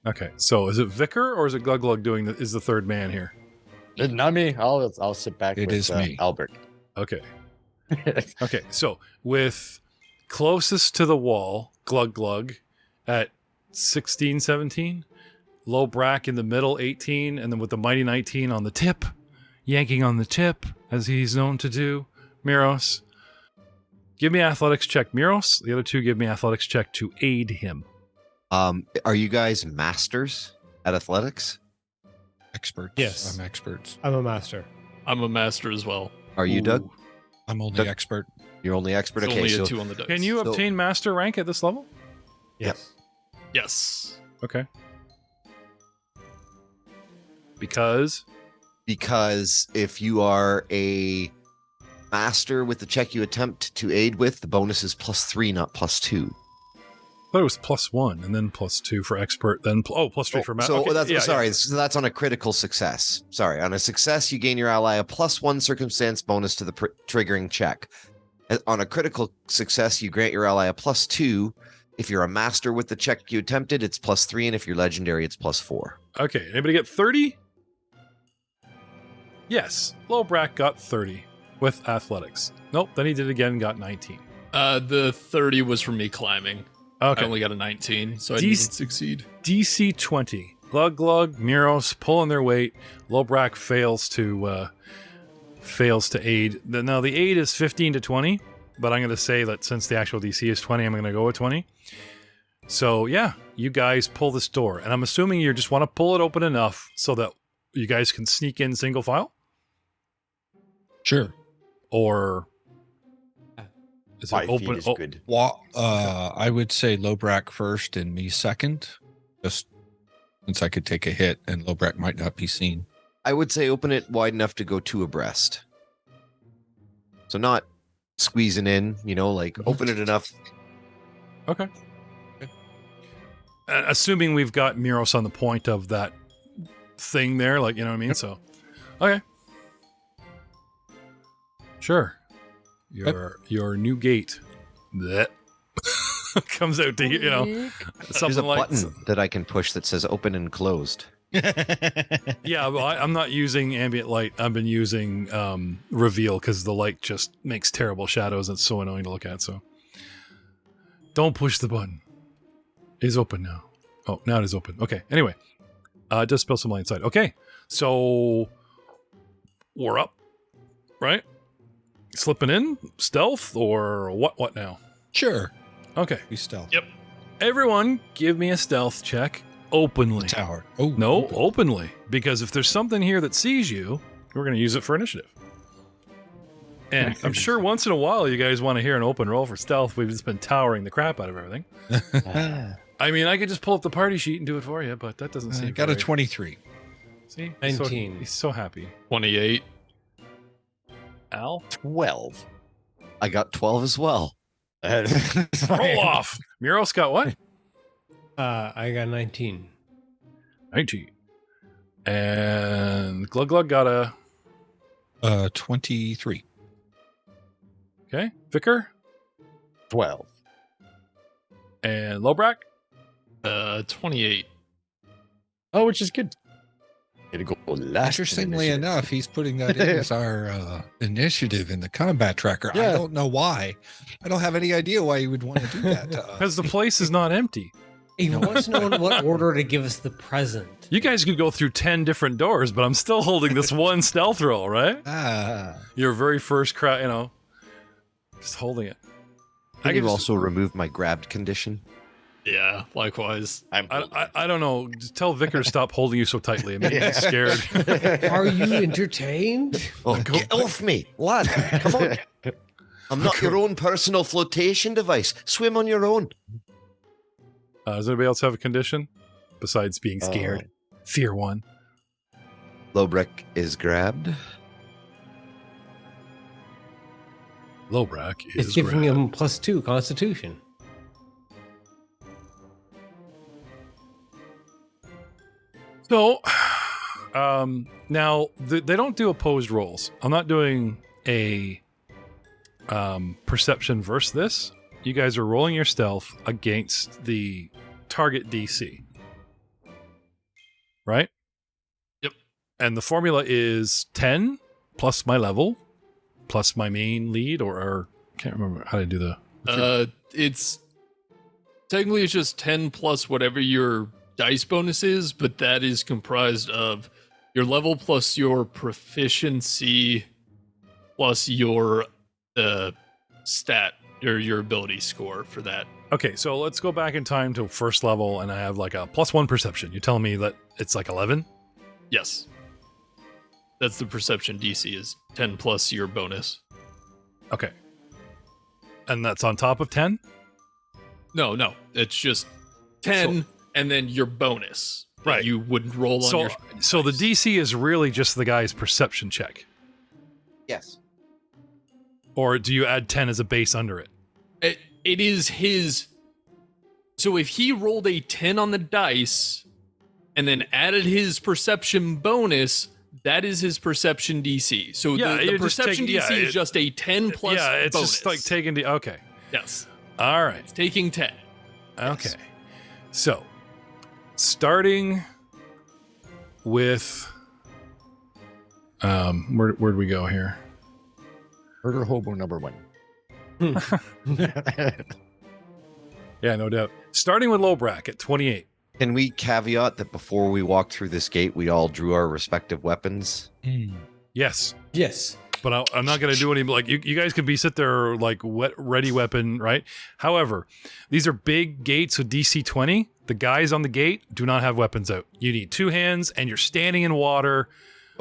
Okay. So is it Vicar or is it Glug Glug is the third man here? Not me. I'll sit back. It with, is me. Albert. Okay. Okay. So with closest to the wall, Glug Glug at 16, 17. Low Brack in the middle, 18. And then with the Mighty 19 on the tip, yanking on the tip, as he's known to do. Miros. Give me athletics check, Miros. The other two give me athletics check to aid him. Are you guys masters at athletics? Experts. Yes. I'm experts. I'm a master. I'm a master as well. Are you, Doug? Ooh. I'm only Doug- expert. You're only expert. It's Okay, only so a 2 on the dice. Can you So- obtain master rank at this level? Yes. Yes. Okay. Because if you are a master with the check you attempt to aid with, the bonus is +3, not +2. I thought it was +1 and then +2 for expert, then +3 for master. So that's on a critical success. Sorry, on a success, you gain your ally a +1 circumstance bonus to the triggering check. On a critical success, you grant your ally a +2. If you're a master with the check you attempted, it's +3, and if you're legendary, it's +4. Okay, anybody get 30? Yes, Low Brack got 30 with athletics. Nope, then he did it again and got 19. The 30 was from me climbing. Okay. I only got a 19, so I didn't succeed. DC 20. Glug Glug, Miros pulling their weight. Low Brack fails to aid. Now the aid is 15 to 20, but I'm going to say that since the actual DC is 20, I'm going to go with 20. So yeah, you guys pull this door, and I'm assuming you just want to pull it open enough so that you guys can sneak in single file, Sure. or is it 5 feet open? is good. I would say Lobrak first and me second, just since I could take a hit and Lobrak might not be seen. I would say open it wide enough to go 2 abreast. So not squeezing in, like open it enough. Okay. Assuming we've got Miros on the point of that thing there, like, you know what I mean? So, okay. Sure. Your new gate that comes out to There's something a like button that I can push that says open and closed. yeah. Well, I'm not using ambient light. I've been using reveal because the light just makes terrible shadows. It's so annoying to look at. So don't push the button. It's open now. Oh, now it is open. Okay. Anyway, it does spill some light inside. Okay, so we're up, right? Slipping in stealth or what now? Sure. Okay. We stealth. Yep. Everyone, give me a stealth check openly. Tower. Oh No, open. openly. Because if there's something here that sees you, we're going to use it for initiative. And I'm sure once in a while you guys want to hear an open roll for stealth. We've just been towering the crap out of everything. I mean, I could just pull up the party sheet and do it for you, but that doesn't seem Got a very- 23. See? 19. He's so happy. 28. Al? 12. I got 12 as well. Roll off! Miros got what? I got 19. 19. And Glug Glug got a... 23. Okay. Vicar? 12. And Lobrak? 28. Oh, which is good. Gonna go last. Interestingly enough, he's putting that in as our initiative in the combat tracker. I Yeah. don't know why. I don't have any idea why you would want to do that to us. Because the place is not empty. He wants to know in what order to give us the present. You guys could go through 10 different doors, but I'm still holding this one stealth roll, right? Ah. Your very first just holding it. Can I you can also remove my grabbed condition? Yeah, likewise. I don't know. Just tell Vicar to stop holding you so tightly. I'm getting scared. Are you entertained? Oh, get off me, lad. Come on. I'm not your own personal flotation device. Swim on your own. Does anybody else have a condition besides being scared? Fear 1. Lobrecht is grabbed. Lobrecht It's is giving grabbed. him +2 Constitution. So, now they don't do opposed rolls. I'm not doing a perception versus this. You guys are rolling your stealth against the target DC. Right? Yep. And the formula is 10 plus my level plus my main lead, or I can't remember how to do the... It's technically it's just 10 plus whatever your dice bonus is, but that is comprised of your level plus your proficiency plus your stat or your ability score for that. Okay, so let's go back in time to first level, and I have like a +1 perception. You're telling me that it's like 11? Yes. That's the perception DC is 10 plus your bonus. Okay. And that's on top of 10? No. It's just 10 and then your bonus. that Right. You would roll on your... So the DC is really just the guy's perception check? Yes. Or do you add 10 as a base under it? It is his... So if he rolled a 10 on the dice and then added his perception bonus, that is his perception DC. So Yeah, the you're just perception taking- DC is just a 10 plus Yeah, it's bonus. just like taking the... Okay. Yes. All right. It's taking 10. Okay. So, starting with... where'd we go here? Murder hobo number 1. Yeah, no doubt. Starting with Lobrecht at 28. Can we caveat that before we walked through this gate, we all drew our respective weapons? Yes. Yes. But I'm not going to do any, like, you guys could be sit there like ready weapon, right? However, these are big gates with DC 20. The guys on the gate do not have weapons out. You need 2 hands and you're standing in water.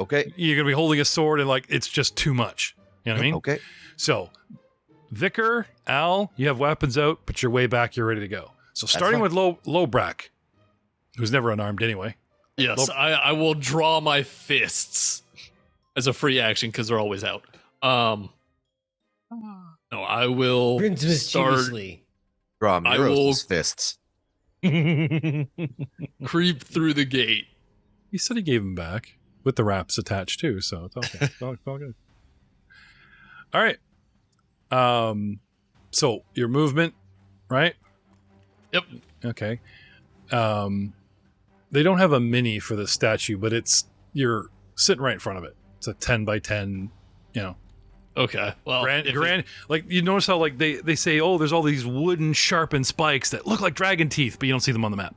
Okay. You're going to be holding a sword and like, it's just too much. You know what I mean? Okay. So, Vicar, Al, you have weapons out, but you're way back, you're ready to go. So starting with Lobrecht, who's never unarmed anyway. Yes, I will draw my fists as a free action because they're always out. No, I will Grins start mischievously. Draw I will- Muros' fists. creep through the gate. He said he gave him back with the wraps attached too, so it's okay. It's all good. All right. So your movement, right? Yep. Okay. They don't have a mini for the statue, but you're sitting right in front of it. It's a 10 by 10, you know. Okay. Well, Grand, like you notice how like they say, oh, there's all these wooden sharpened spikes that look like dragon teeth, but you don't see them on the map.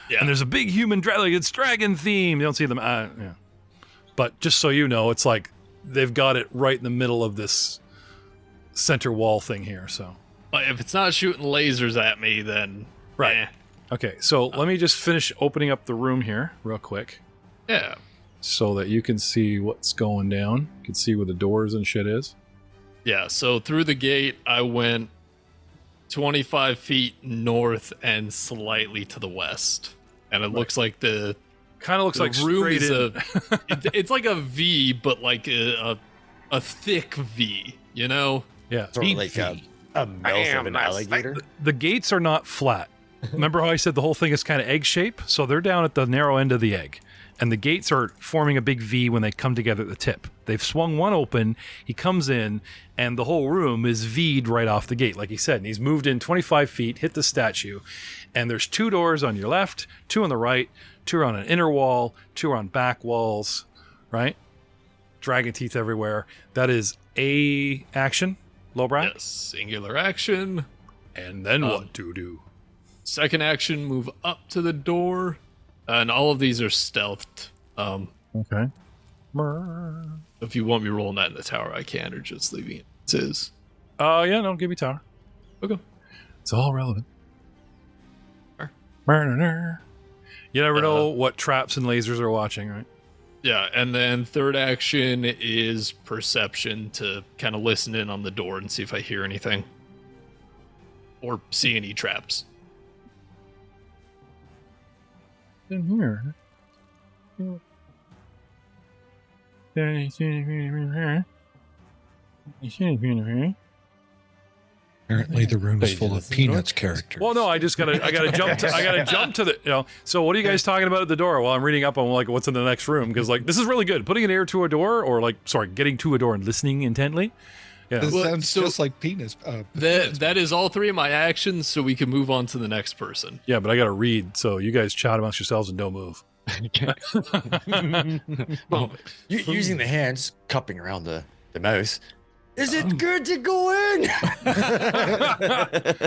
Yeah. And there's a big human dragon, like it's dragon themed. You don't see them. Yeah. But just so you know, it's like they've got it right in the middle of this center wall thing here. So But if it's not shooting lasers at me, then Right. eh. okay, so let me just finish opening up the room here real quick, Yeah. so that you can see what's going down. You can see where the doors and shit is. Yeah. So through the gate, I went 25 feet north and slightly to the west, and it looks like the Kind of looks like room straight is in. it's like a V, but like a thick V. You know. Yeah. Sort of like a mouth of an alligator. The gates are not flat. Remember how I said the whole thing is kind of egg shape? So they're down at the narrow end of the egg. And the gates are forming a big V when they come together at the tip. They've swung one open, he comes in, and the whole room is V'd right off the gate, like he said. And he's moved in 25 feet, hit the statue, and there's 2 doors on your left, 2 on the right, 2 are on an inner wall, 2 are on back walls, right? Dragon teeth everywhere. That is a action, Lobrecht. Yes. Singular action. And then what to do? Second action, move up to the door, and all of these are stealthed. Okay. If you want me rolling that in the tower, I can, or just leaving it as is. Yeah, no, give me tower. Okay. It's all relevant. You never know what traps and lasers are watching, right? Yeah, and then third action is perception to kind of listen in on the door and see if I hear anything. Or see any traps. In here. Apparently, the room is full of Peanuts characters. Well, no, I gotta jump to the, So what are you guys talking about at the door? Well, I'm reading up on like what's in the next room because like this is really good. Putting an ear to a door, or like, sorry, getting to a door and listening intently. Yeah, This sounds just like Penis. That is all three of my actions, so we can move on to the next person. yeah, but I gotta read. So you guys chat amongst yourselves and don't move. Well, using the hands, cupping around the mouse. Is it good to go in?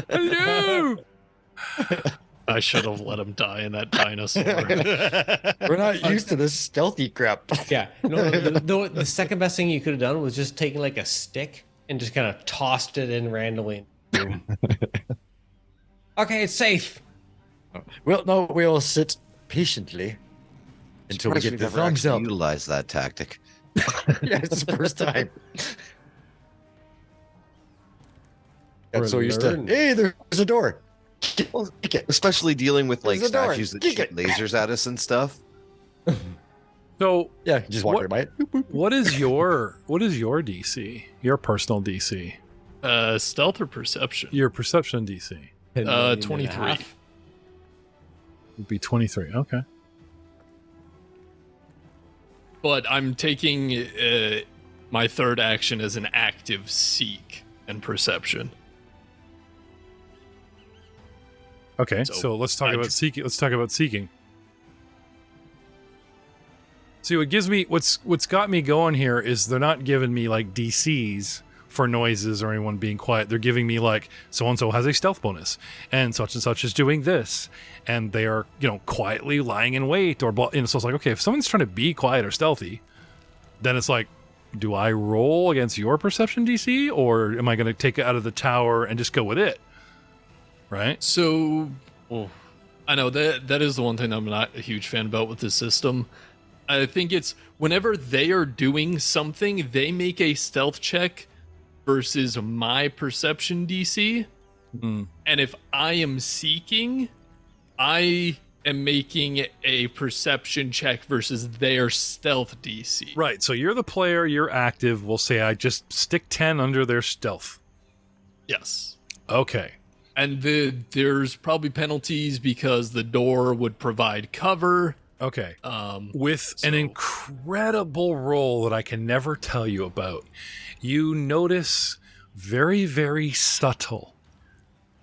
Hello. I should have let him die in that dinosaur. We're not used to this stealthy crap. Yeah. No, the second best thing you could have done was just taking like a stick and just kind of tossed it in randomly. Okay, it's safe. Well, no, we'll sit patiently until we get the thumbs up. Utilize that tactic. Yeah, it's the first time. Got so used to, learn. hey, there's a door. Well, especially dealing with like There's a door. statues that Kick shoot it. lasers at us and stuff. So Yeah, you just walk right by it. what is your DC? Your personal DC? Stealth or perception? Your perception DC 23. would be 23. Okay. But I'm taking my third action as an active seek and perception. Okay, So, so let's talk I about ju- seeking. Let's talk about seeking. See, what gives me what's got me going here is they're not giving me like DCs for noises or anyone being quiet. They're giving me like so and so has a stealth bonus, and such is doing this, and they are quietly lying in wait or so it's like, okay, if someone's trying to be quiet or stealthy, then it's like, do I roll against your perception DC or am I going to take it out of the tower and just go with it? Right? So, I know that is the one thing I'm not a huge fan about with this system. I think it's whenever they are doing something, they make a stealth check versus my perception DC. Mm. And if I am seeking, I am making a perception check versus their stealth DC. Right. So you're the player, you're active. We'll say I just stick 10 under their stealth. Yes. Okay. And there's probably penalties because the door would provide cover. Okay. With an incredible roll that I can never tell you about, you notice very, very subtle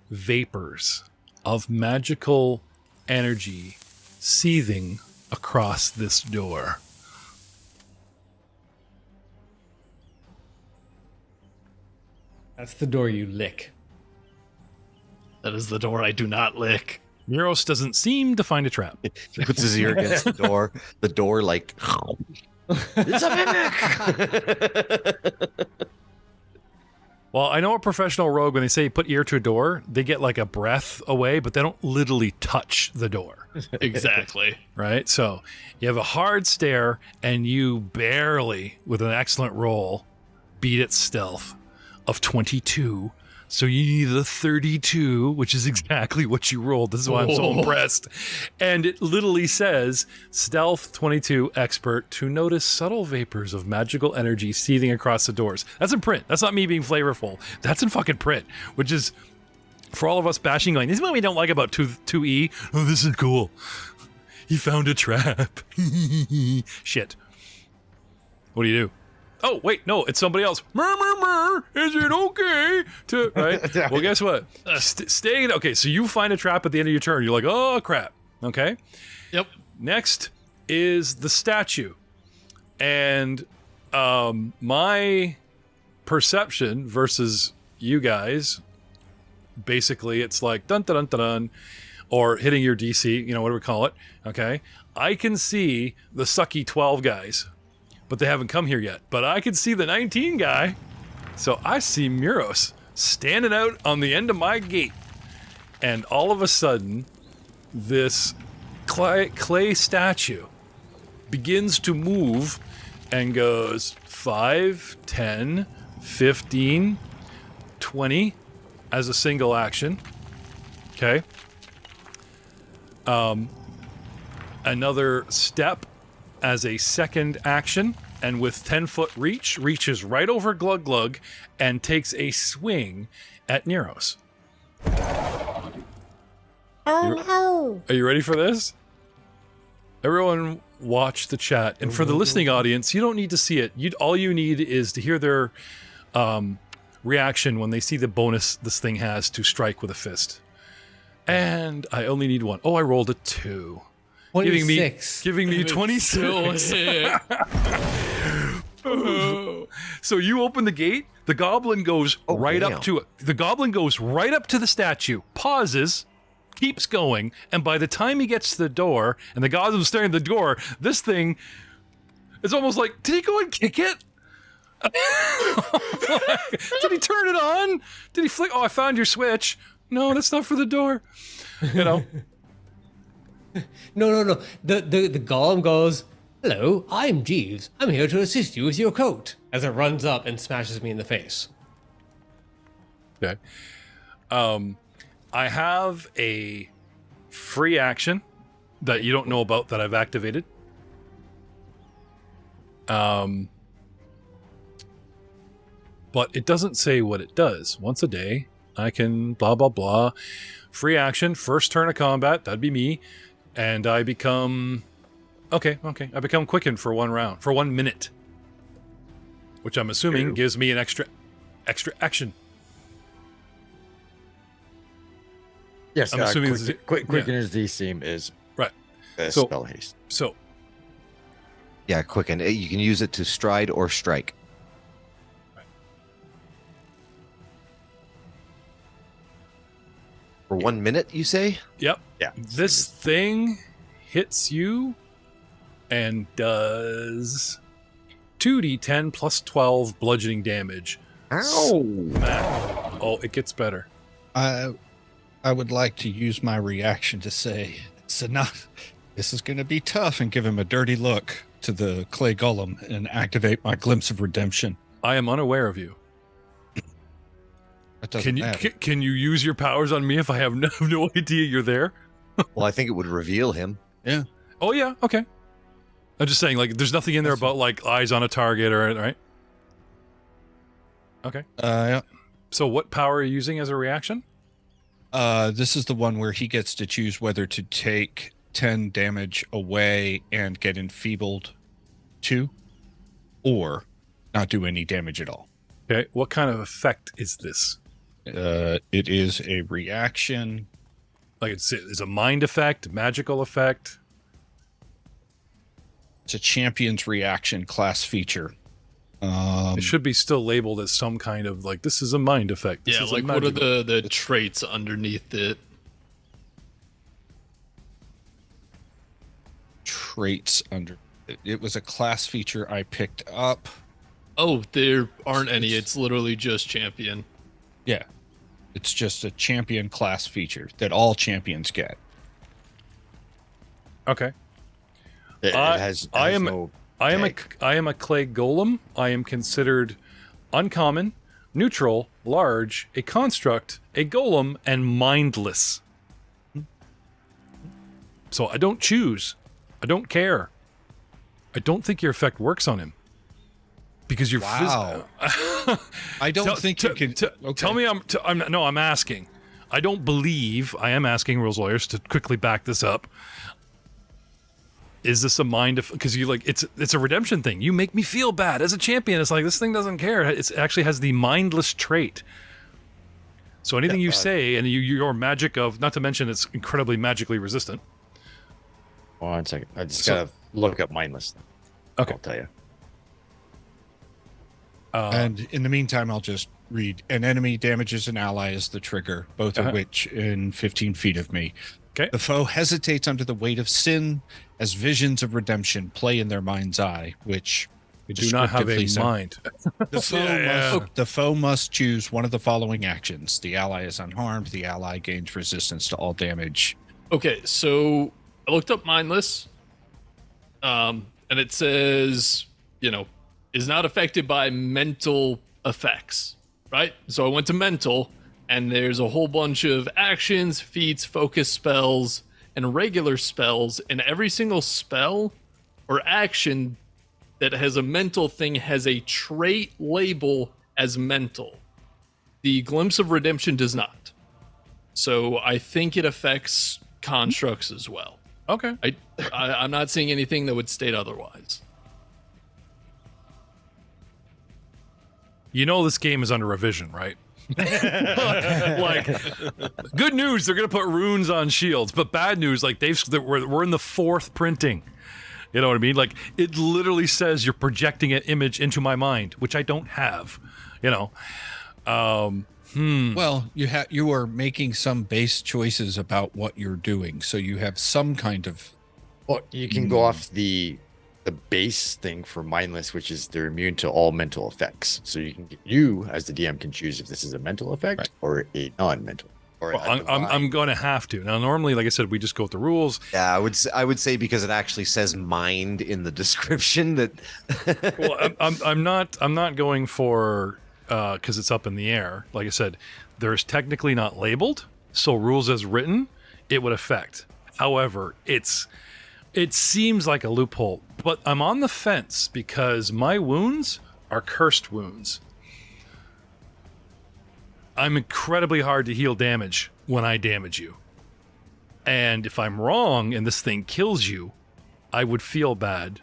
vapors of magical energy seething across this door. That's the door you lick. That is the door I do not lick. Muros doesn't seem to find a trap. He puts his ear against the door. The door like it's a mimic. Well, I know a professional rogue, when they say put ear to a door, they get like a breath away, but they don't literally touch the door. Exactly. Right? So you have a hard stare, and you barely, with an excellent roll, beat its stealth of 22. So you need a 32, which is exactly what you rolled. This is why I'm so impressed. And it literally says, Stealth 22 expert to notice subtle vapors of magical energy seething across the doors. That's in print. That's not me being flavorful. That's in fucking print, which is, for all of us bashing, going, this is what we don't like about 2E. Oh, this is cool. He found a trap. Shit. What do you do? Oh, wait, no, it's somebody else. Is it okay to, right? Well, guess what? Staying, okay, so you find a trap at the end of your turn. You're like, oh, crap. Okay? Yep. Next is the statue. And my perception versus you guys, basically, it's like dun dun dun dun dun, or hitting your DC, whatever we call it. Okay? I can see the sucky 12 guys, but they haven't come here yet. But I can see the 19 guy. So I see Muros standing out on the end of my gate. And all of a sudden, this clay statue begins to move and goes 5, 10, 15, 20 as a single action. Okay. Another step as a second action, and with 10-foot reach, reaches right over Glug Glug and takes a swing at Neros. Oh Are you ready for this? Everyone watch the chat. And for the listening audience, you don't need to see it. All you need is to hear their reaction when they see the bonus this thing has to strike with a fist. And I only need one. Oh, I rolled a 2. 26. Giving me 26. So you open the gate, the goblin goes up to it. The goblin goes right up to the statue, pauses, keeps going, and by the time he gets to the door, and the goblin's staring at the door, this thing is almost like, did he go and kick it? Did he turn it on? Did he flick? Oh, I found your switch. No, that's not for the door. You know? No. The golem goes, "Hello, I'm Jeeves. I'm here to assist you with your coat." As it runs up and smashes me in the face. Okay. I have a free action that you don't know about that I've activated. But it doesn't say what it does. Once a day, I can blah, blah, blah. Free action, first turn of combat, that'd be me. And I become... Okay. I become quickened for 1 round, for 1 minute. Which I'm assuming gives me an extra action. Yes, I'm assuming this is- Quickener's D-Seam is Right. so, spell haste. So, Yeah, quicken. You can use it to stride or strike. For 1 minute, you say? yep. Yeah. This thing hits you and does 2d10 plus 12 bludgeoning damage. Ow! Matt. Oh, it gets better. I would like to use my reaction to say it's enough. This is going to be tough, and give him a dirty look to the clay golem and activate my glimpse of redemption. I am unaware of you. That doesn't matter. Can you use your powers on me if I have no idea you're there? Well, I think it would reveal him. Oh yeah, okay. I'm just saying, like, there's nothing in there about like eyes on a target or right. Okay. Yeah. So what power are you using as a reaction? This is the one where he gets to choose whether to take 10 damage away and get enfeebled 2, or not do any damage at all. Okay. What kind of effect is this? It is a reaction. Like it's a mind effect, magical effect. It's a champion's reaction class feature. It should be still labeled as some kind of like this is a mind effect. This Yeah, is a like what are magical- the traits underneath it? Traits under it was a class feature I picked up. Oh, there aren't any. It's literally just champion. Yeah. It's just a champion class feature that all champions get. Okay. It has I am no I am tag. a clay golem. I am considered uncommon, neutral, large, a construct, a golem, and mindless. So I don't choose. I don't care. I don't think your effect works on him. Because you're Wow. I don't think you can. Okay. Tell me I'm asking. I don't believe, I am asking rules lawyers to quickly back this up. Is this a mind of, because you like, it's a redemption thing. You make me feel bad as a champion. It's like, this thing doesn't care. It actually has the mindless trait. So anything you say, and your magic of, not to mention it's incredibly magically resistant. 1 second. I just gotta look up mindless. Okay. I'll tell you. And in the meantime, I'll just read: an enemy damages an ally as the trigger, both of which in 15 feet of me. Okay. The foe hesitates under the weight of sin as visions of redemption play in their mind's eye, which We do not have a descriptively so- mind. The foe must choose one of the following actions. The ally is unharmed. The ally gains resistance to all damage Okay, so I looked up mindless, and it says, is not affected by mental effects, right? So I went to mental, and there's a whole bunch of actions, feats, focus spells, and regular spells, and every single spell or action that has a mental thing has a trait label as mental. The Glimpse of Redemption does not. So I think it affects constructs as well. Okay. I'm not seeing anything that would state otherwise. This game is under revision, right? Like, good news, they're gonna put runes on shields, but bad news, like we're in the 4th printing. You know what I mean? Like, it literally says you're projecting an image into my mind, which I don't have. Well, you are making some base choices about what you're doing, so you have some kind of. Well, you can go off the base thing for mindless, which is they're immune to all mental effects. So you as the DM can choose if this is a mental effect or a non-mental. Or I'm going to have to. Now, normally, like I said, we just go with the rules. Yeah, I would say because it actually says mind in the description that. Well, I'm not going for because it's up in the air. Like I said, there's technically not labeled, so rules as written, it would affect. However, it seems like a loophole, but I'm on the fence because my wounds are cursed wounds. I'm incredibly hard to heal damage when I damage you. And if I'm wrong and this thing kills you, I would feel bad.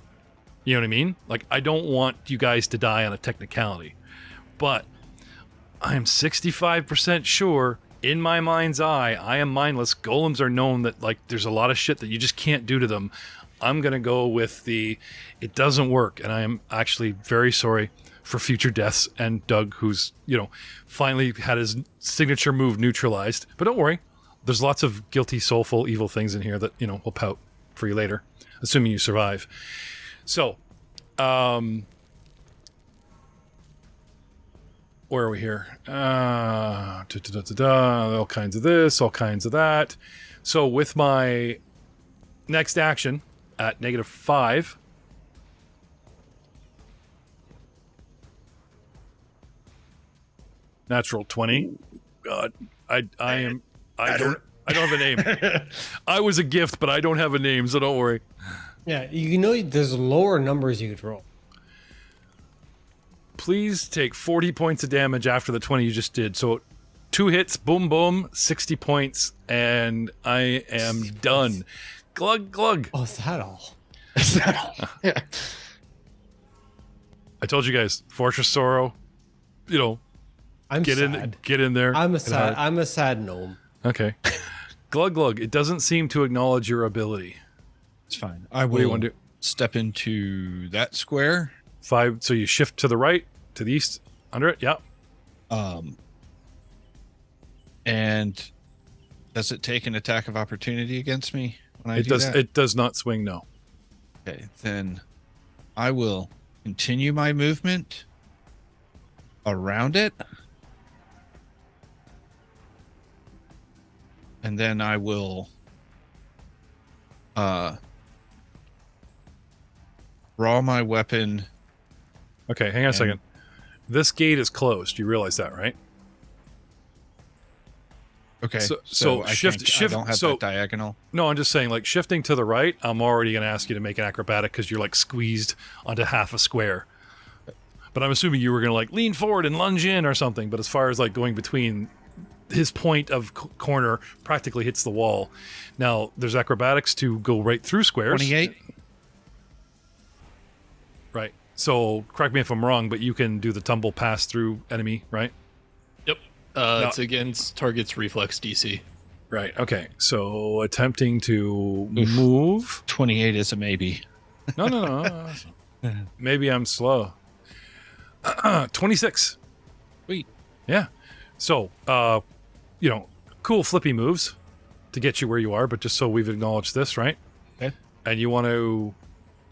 You know what I mean? Like, I don't want you guys to die on a technicality. But I'm 65% sure, in my mind's eye, I am mindless. Golems are known that, like, there's a lot of shit that you just can't do to them. I'm going to go with it doesn't work. And I am actually very sorry for future deaths and Doug, who's, finally had his signature move neutralized. But don't worry, there's lots of guilty, soulful, evil things in here that, will pout for you later, assuming you survive. So, where are we here? All kinds of this, all kinds of that. So with my next action at -5, natural 20. God, I don't have a name. I was a gift, but I don't have a name, so don't worry. Yeah, there's lower numbers you could roll. Please take 40 points of damage after the 20 you just did. So 2 hits, boom, boom, 60 points, and I am done. Glug, glug. Oh, is that all? Yeah. I told you guys, Fortress Sorrow, I'm get sad. in there. I'm a sad gnome. Okay. Glug, glug. It doesn't seem to acknowledge your ability. It's fine. I What do you will want to do? step into that square. 5, so you shift to the right, to the east, under it, yeah. And does it take an attack of opportunity against me when I do that? It does not swing, no. Okay, then I will continue my movement around it. And then I will draw my weapon. Okay, hang on a second. This gate is closed. You realize that, right? Okay. So I shift. I don't have that diagonal. No, I'm just saying, like, shifting to the right, I'm already going to ask you to make an acrobatic because you're, like, squeezed onto half a square. But I'm assuming you were going to, like, lean forward and lunge in or something. But as far as, like, going between, his point of corner practically hits the wall. Now, there's acrobatics to go right through squares. 28. Right. So, correct me if I'm wrong, but you can do the tumble pass through enemy, right? Yep. It's against target's reflex DC. Right. Okay. So, attempting to move. 28 is a maybe. No. Maybe I'm slow. 26. Sweet. Yeah. So, cool flippy moves to get you where you are, but just so we've acknowledged this, right? Okay. And you want to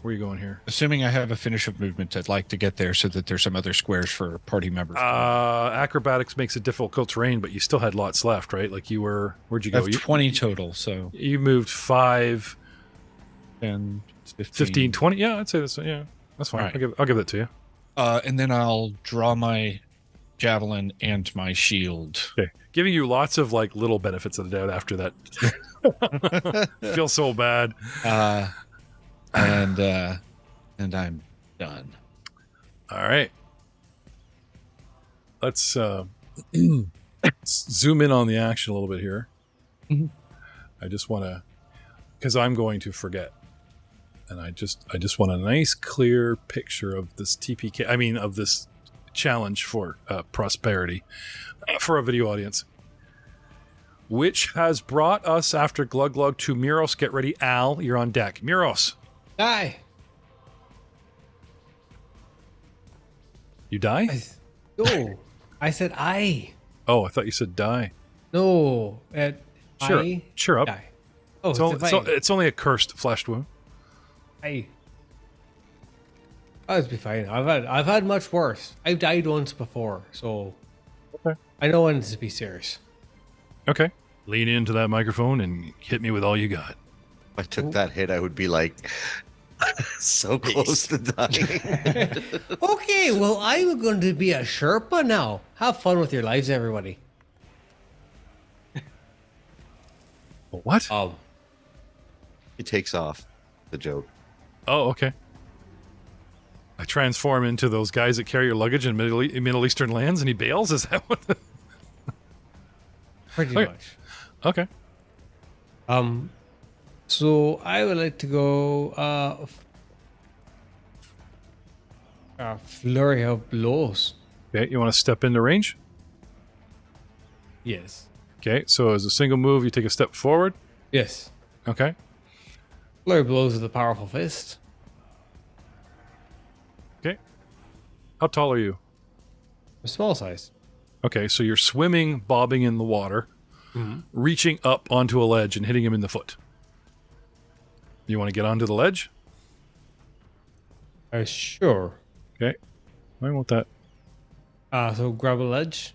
Where are you going here? Assuming I have a finish of movement, I'd like to get there so that there's some other squares for party members. Acrobatics makes it difficult terrain, but you still had lots left, right? Like you were, where'd you I go? have 20 total, so You moved 5, 10, 15, 20. Yeah, I'd say that's, yeah, that's fine. All right. I'll give that to you. And then I'll draw my javelin and my shield. Okay. Giving you lots of like little benefits of the doubt after that. Feel so bad. And I'm done. All right. Let's zoom in on the action a little bit here. Mhm. I just want to, because I'm going to forget, and I just want a nice clear picture of this TPK. I mean, of this challenge for prosperity for a video audience, which has brought us after Glug Glug to Muros. Get ready, Al. You're on deck. Muros, Die. you die? No. I said I. Oh, I thought you said die. No. Sure, I cheer up. die. Oh, It's only a cursed fleshed wound. I. I'll be fine. I've had much worse. I've died once before, so Okay. I know when to be serious. Okay. Lean into that microphone and hit me with all you got. If I took that hit, I would be like so close to dying. Okay, well, I'm going to be a Sherpa now. Have fun with your lives, everybody. What? He takes off. The joke. Oh, okay. I transform into those guys that carry your luggage in Middle Eastern lands, and he bails. Is that what? Pretty Okay. much. Okay. So I would like to go flurry of blows. Okay. You want to step into range? Yes. Okay. So as a single move, you take a step forward. Yes. Okay. Flurry of blows with a powerful fist. Okay. How tall are you? A small size. Okay. So you're swimming, bobbing in the water, reaching up onto a ledge and hitting him in the foot. You want to get onto the ledge? Sure. Okay. Why won't that? So grab a ledge.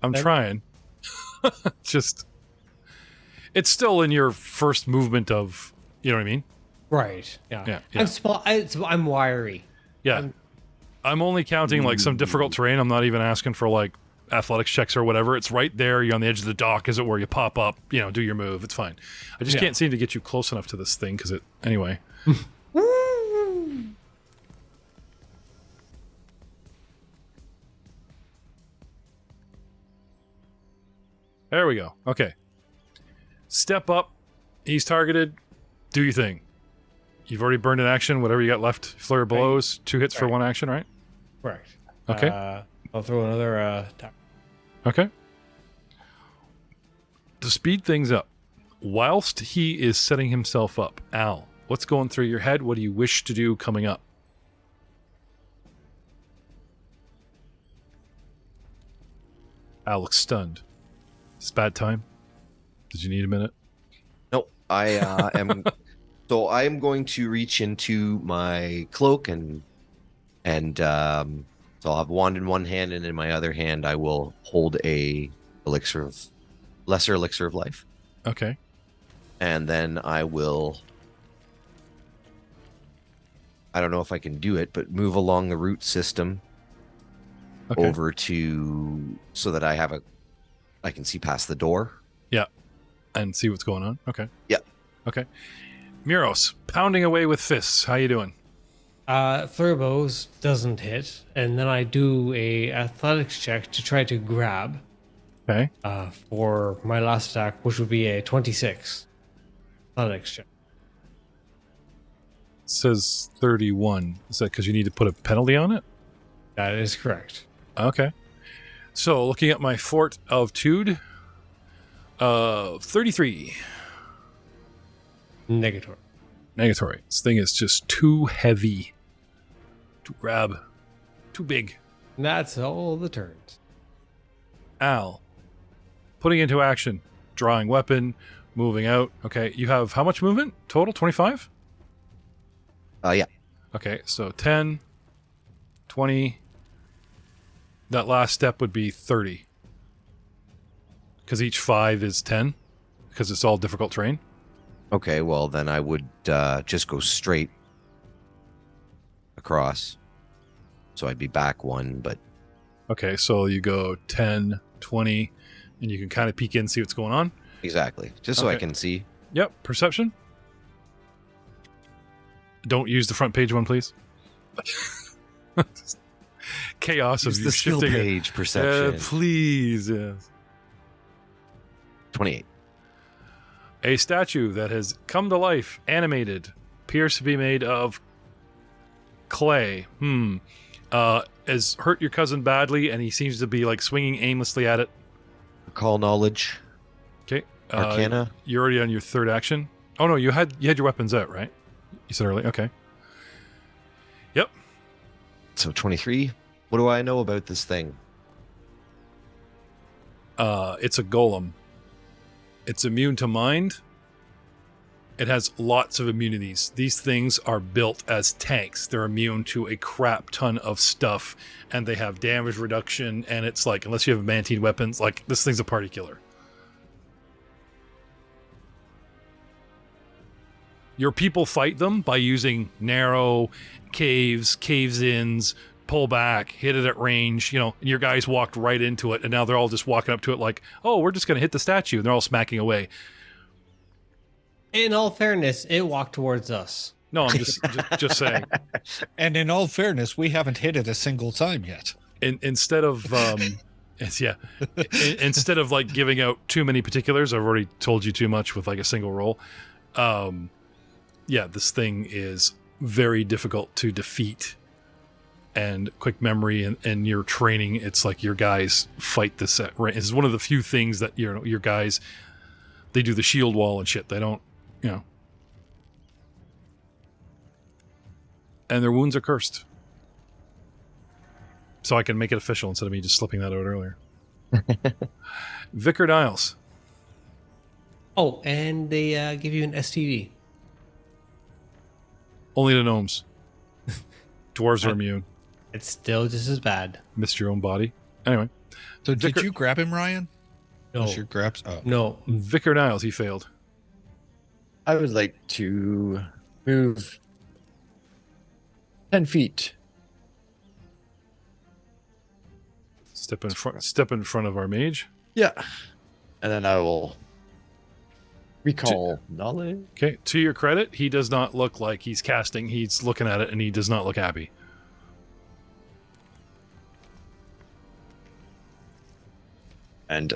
I'm Then- trying. Just, it's still in your first movement of, you know what I mean? Right. Yeah. Yeah, yeah. I'm small. I'm wiry. Yeah. I'm only counting like some difficult terrain. I'm not even asking for like athletics checks or whatever. It's right there. You're on the edge of the dock, as it were. You pop up, do your move. It's fine. I just Yeah. can't seem to get you close enough to this thing because anyway. There we go. Okay. Step up. He's targeted. Do your thing. You've already burned an action. Whatever you got left. Flurry of blows. 2 hits for Right. 1 action, right? Correct. Okay. I'll throw another attack. Okay. To speed things up, whilst he is setting himself up, Al, what's going through your head? What do you wish to do coming up? Al looks stunned. Is this bad time? Did you need a minute? No, I am. So I am going to reach into my cloak and so I'll have a wand in one hand, and in my other hand I will hold a lesser elixir of life, Okay. and then I will. I don't know if I can do it, but move along the root system Okay. over to so that I can see past the door. And see what's going on. Okay. Yeah. Okay. Muros, pounding away with fists. How you doing? Flurry of blows doesn't hit, and then I do a athletics check to try to grab Okay. for my last attack, which would be a 26 athletics check. It says 31. Is that because you need to put a penalty on it? That is correct. Okay. So looking at my Fort of Tude, 33. Negatory. Negatory. This thing is just too heavy to grab. Too big. And that's all the turns. Al, putting into action, drawing weapon, moving out. Okay, you have how much movement total? 25? Yeah. Okay, so 10, 20. That last step would be 30. Because each 5 is 10. Because it's all difficult terrain. Okay, well, then I would just go straight across. So I'd be back 1, but... Okay, so you go 10, 20, and you can kind of peek in and see what's going on. Exactly. Just so I Okay. can see. Yep, perception. Don't use the front page one, please. Chaos of Use you the skill shifting it. page perception. Please, yes. 28. A statue that has come to life, animated, appears to be made of clay. Has hurt your cousin badly, and he seems to be like swinging aimlessly at it. Recall knowledge. Okay. Arcana. You're already on your third action. Oh no, you had your weapons out, right? You said earlier. Okay. Yep. So 23. What do I know about this thing? It's a golem. It's immune to mind. It has lots of immunities. These things are built as tanks. They're immune to a crap ton of stuff, and they have damage reduction, and it's like, unless you have mantine weapons, like, this thing's a party killer. Your people fight them by using narrow caves-ins, pull back, hit it at range, and your guys walked right into it, and now they're all just walking up to it like, oh, we're just going to hit the statue, and they're all smacking away. In all fairness, it walked towards us. No, I'm just saying. And in all fairness, we haven't hit it a single time yet. Instead of instead of like giving out too many particulars, I've already told you too much with like a single roll. This thing is very difficult to defeat. And quick memory and your training, it's like your guys fight this at range. It's one of the few things that your guys, they do the shield wall and shit. They don't, and their wounds are cursed. So I can make it official instead of me just slipping that out earlier. Vicar Niles. Oh, and they give you an STD. Only the gnomes. Dwarves are immune. It's still just as bad. Missed your own body. Anyway. So did Vicar- you grab him, Ryan? No. Was your grabs? Oh. No. Vicar Niles, he failed. I would like to move 10 feet. Step in front of our mage. Yeah. And then I will recall knowledge. Okay, to your credit, he does not look like he's casting. He's looking at it, and he does not look happy. And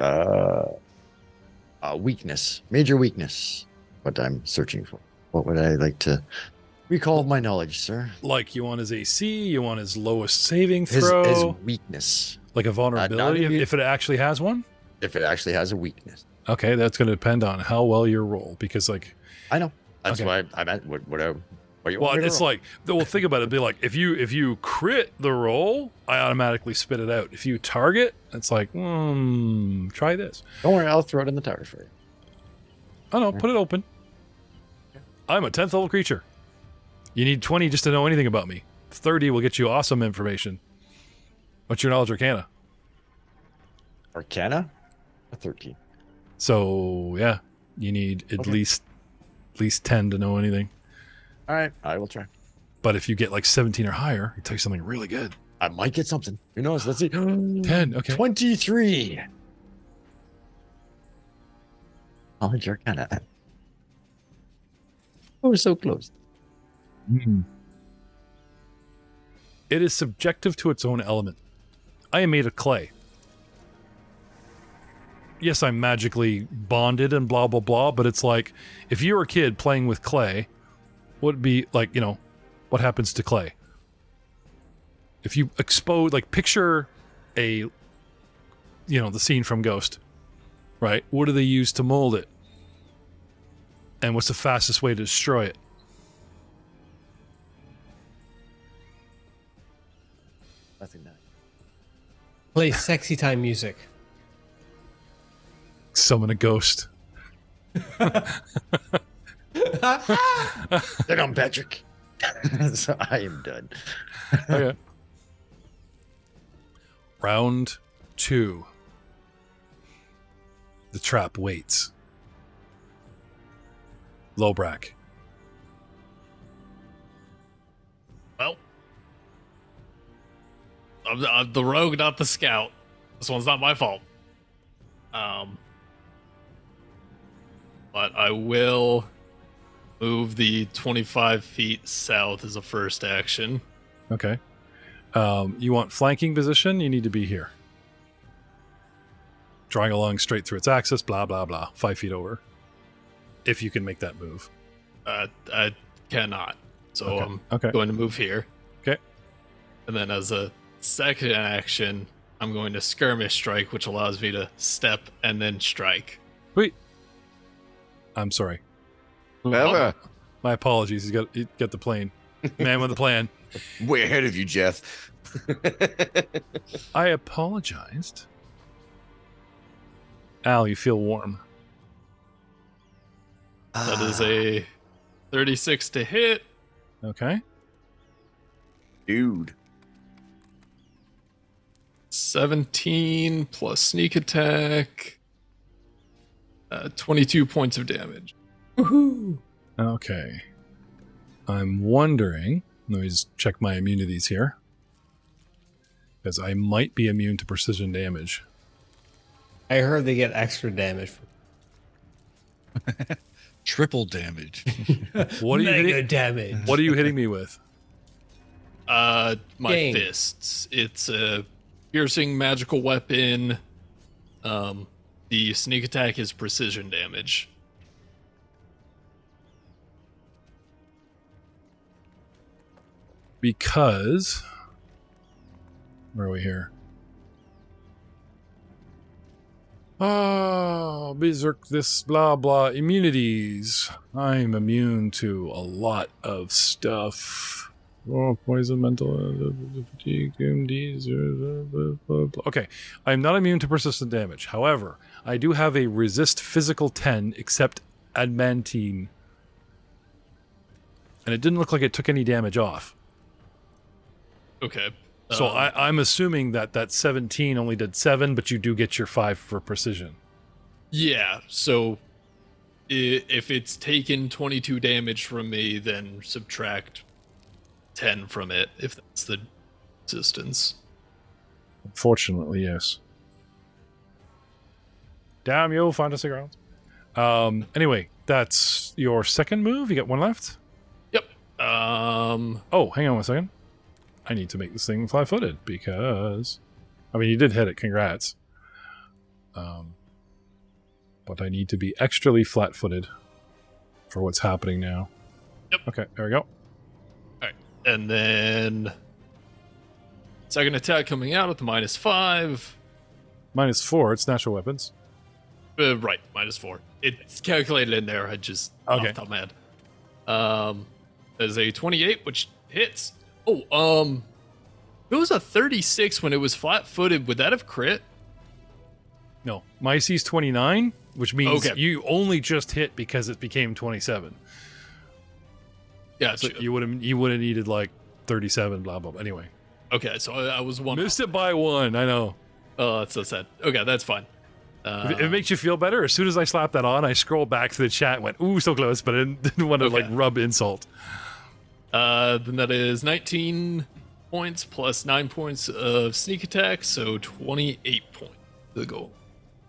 weakness. Major weakness. What I'm searching for. What would I like to recall my knowledge, sir? Like, you want his AC, you want his lowest saving His throw, weakness. like a vulnerability, even- if it actually has one? If it actually has a weakness. Okay, that's going to depend on how well you roll, because, like... I know. That's Okay. why I meant what you Well, want me to it's roll? like, well, think about it. It'd be like, if you crit the roll, I automatically spit it out. If you target, it's like, try this. Don't worry, I'll throw it in the tower for you. Oh no, put it open. I'm a 10th level creature. You need 20 just to know anything about me. 30 will get you awesome information. What's your knowledge arcana? Arcana? A 13. So yeah, you need at Okay. least 10 to know anything. All right, I will try. But if you get like 17 or higher, it tell you something really good. I might get something. Who knows? Let's see. 10, okay. 23. Knowledge Arcana. Oh, we're so close. It is subjective to its own element. I am made of clay. Yes, I'm magically bonded and blah, blah, blah, but it's like, if you were a kid playing with clay, what would be like, what happens to clay? If you expose, like, picture the scene from Ghost, right? What do they use to mold it? And what's the fastest way to destroy it? Nothing that. Play sexy time music. Summon a ghost. Get on, Patrick. So I am done. Okay. Round 2. The trap waits. Lobrak. Well, I'm the rogue, not the scout. This one's not my fault. But I will move the 25 feet south as a first action. Okay. You want flanking position? You need to be here. Drawing along straight through its axis, blah, blah, blah. 5 feet over. If you can make that move. I cannot. So Okay. I'm Okay. going to move here. Okay. And then as a second action, I'm going to skirmish strike, which allows me to step and then strike. Wait. I'm sorry. Never. My apologies. He's got the plane. Man with the plan. Way ahead of you, Jeff. I apologized. Al, you feel warm. That is a 36 to hit. Okay. Dude. 17 plus sneak attack. 22 points of damage. Woohoo! Okay. I'm wondering. Let me just check my immunities here. Because I might be immune to precision damage. I heard they get extra damage. Triple damage. What are you Mega hitting? damage. What are you hitting me with? My Dang. fists. It's a piercing magical weapon. The sneak attack is precision damage. Because where are we here? Oh, berserk this blah blah immunities. I'm immune to a lot of stuff. Oh, poison, mental, fatigue, MDs. Okay, I'm not immune to persistent damage. However, I do have a resist physical 10, except adamantine, and it didn't look like it took any damage off. Okay. So I'm assuming that 17 only did 7, but you do get your 5 for precision. Yeah, so if it's taken 22 damage from me, then subtract 10 from it, if that's the resistance. Unfortunately, yes. Damn you, fantasy grounds. Anyway, that's your second move. You got one left? Yep. Oh, hang on one second. I need to make this thing flat-footed because... I mean, you did hit it. Congrats. But I need to be extrally flat-footed for what's happening now. Yep. Okay, there we go. And then second attack coming out at the -5. -4, it's natural weapons. Right, -4. It's calculated in there. I just off the top of my head. There's a 28, which hits. Oh, it was a 36 when it was flat-footed. Would that have crit? No, my AC is 29, which means Okay. you only just hit because it became 27. Gotcha. So you would have needed like 37, blah blah blah. Anyway, Okay, so I was one. missed it by 1. I know. Oh, that's so sad. Okay, that's fine. If it makes you feel better, as soon as I slapped that on, I scrolled back to the chat and went, ooh, so close, but I didn't want to like rub insult. Then that is 19 points plus 9 points of sneak attack, so 28 points to the goal.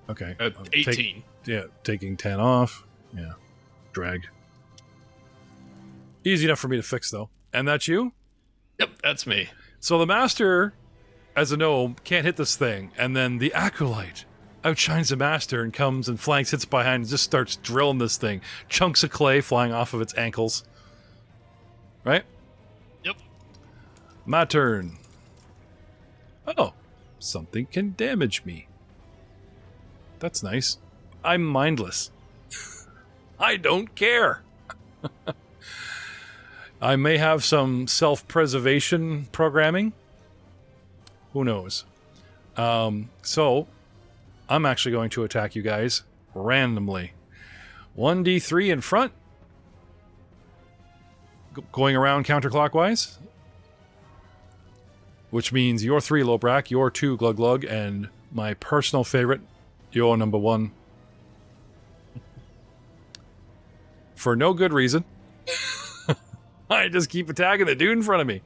Okay. 18. Taking 10 off. Yeah. Drag. Easy enough for me to fix, though. And that's you? Yep, that's me. So the master, as a gnome, can't hit this thing, and then the acolyte outshines the master and comes and flanks, hits behind, and just starts drilling this thing. Chunks of clay flying off of its ankles. Right? Yep. My turn. Oh, something can damage me. That's nice. I'm mindless. I don't care. I may have some self-preservation programming. Who knows? So, I'm actually going to attack you guys randomly. 1d3 in front. going around counterclockwise, which means your 3 Lobrak, your 2 Glug Glug, and my personal favorite, your number 1. For no good reason. I just keep attacking the dude in front of me.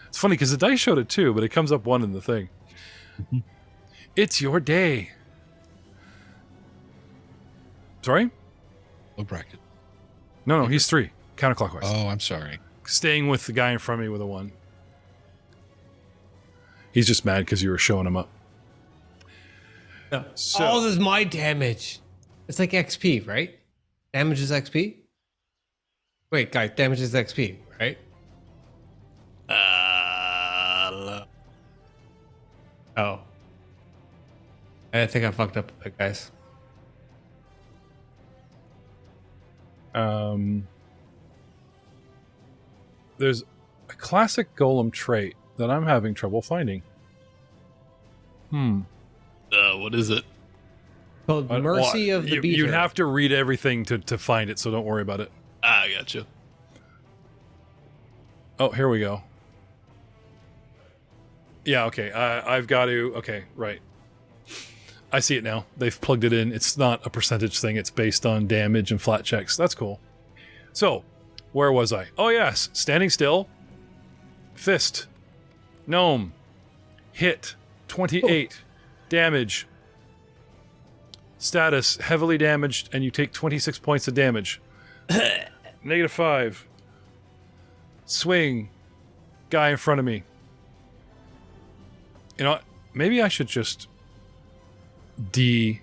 It's funny because the dice showed it too, but it comes up 1 in the thing. It's your day. Sorry? Low bracket. No, he's 3. Counterclockwise. Oh, I'm sorry. Staying with the guy in front of me with a 1. He's just mad because you were showing him up. No. So- Oh, this is my damage. It's like XP, right? Damage is XP? Wait, guys, damage is XP, right? Oh. I think I fucked up a bit, guys. There's a classic Golem trait that I'm having trouble finding. What is it? Called Mercy of the Beater. You'd have to read everything to find it, so don't worry about it. I gotcha. Oh, here we go. Yeah, okay. I've got to... Okay, right. I see it now. They've plugged it in. It's not a percentage thing. It's based on damage and flat checks. That's cool. So, where was I? Oh, yes. Standing still. Fist. Gnome. Hit. 28. Damage. Status. Heavily damaged, and you take 26 points of damage. -5. Swing. Guy in front of me. You know what? Maybe I should just D3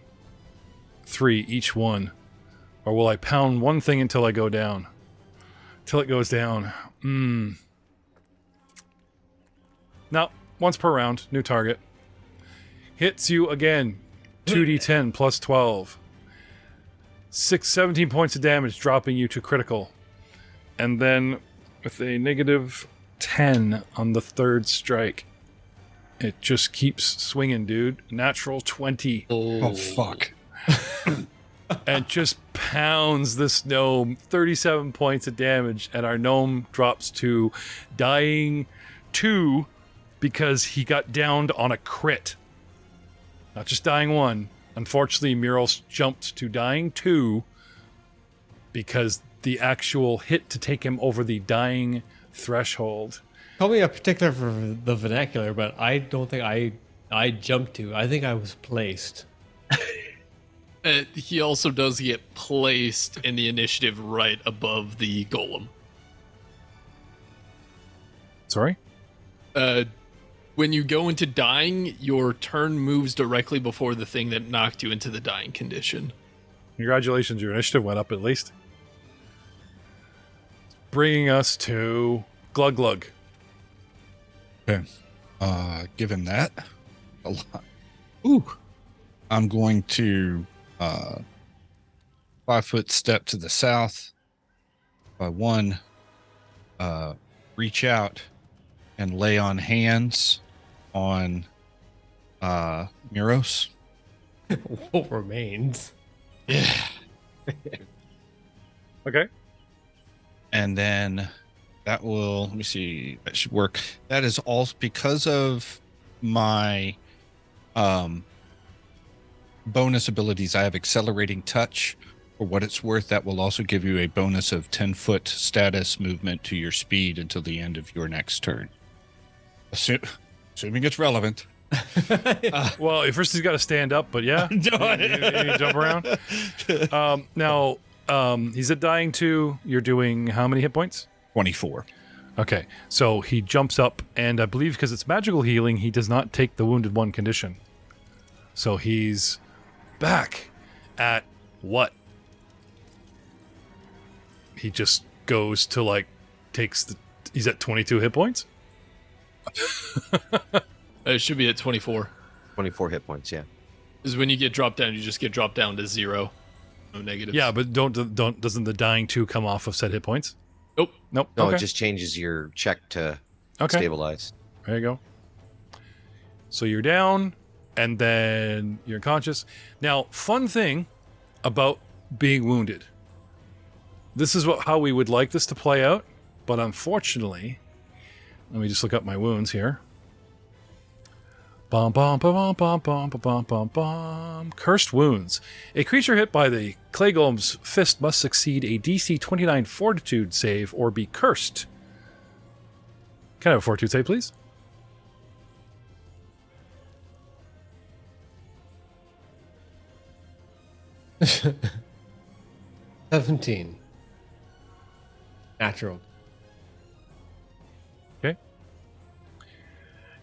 each one. Or will I pound one thing until I go down? Till it goes down. No, once per round. New target. Hits you again. 2d10 plus 12. 17 points of damage, dropping you to critical. And then with a -10 on the 3rd strike. It just keeps swinging, dude. Natural 20. Oh fuck. And just pounds this gnome. 37 points of damage. And our gnome drops to dying 2 because he got downed on a crit. Not just dying 1. Unfortunately, Murals jumped to dying 2 because the actual hit to take him over the dying threshold. Call me a particular for the vernacular, but I don't think I jumped to. I think I was placed. He also does get placed in the initiative right above the golem. Sorry? When you go into dying, your turn moves directly before the thing that knocked you into the dying condition. Congratulations, your initiative went up at least. Bringing us to Glug Glug. Okay. Given that, a lot. Ooh. I'm going to 5-foot step to the south. By 1, reach out and lay on hands on Muros. What remains? Yeah. Okay. And then that will, let me see, that should work. That is all because of my bonus abilities. I have accelerating touch. For what it's worth, that will also give you a bonus of 10-foot status movement to your speed until the end of your next turn. Assuming it's relevant. Well, first he's got to stand up, but yeah. you jump around. Now, he's at dying 2. You're doing how many hit points? 24. Okay, so he jumps up, and I believe because it's magical healing, he does not take the wounded 1 condition. So he's back at what? He just goes to he's at 22 hit points? It should be at 24. 24 hit points, yeah. Because when you get dropped down, you just get dropped down to 0. No negatives. Yeah, but doesn't the dying 2 come off of said hit points? Nope. Nope. No, Okay. it just changes your check to Okay. stabilize. There you go. So you're down, and then you're unconscious. Now, fun thing about being wounded. This is how we would like this to play out. But unfortunately, let me just look up my wounds here. Bum, bum, bum, bum, bum, bum, bum, bum, bum. Cursed wounds. A creature hit by the Clay Golem's fist must succeed a DC 29 Fortitude save or be cursed. Can I have a Fortitude save, please? $17. Natural. Okay.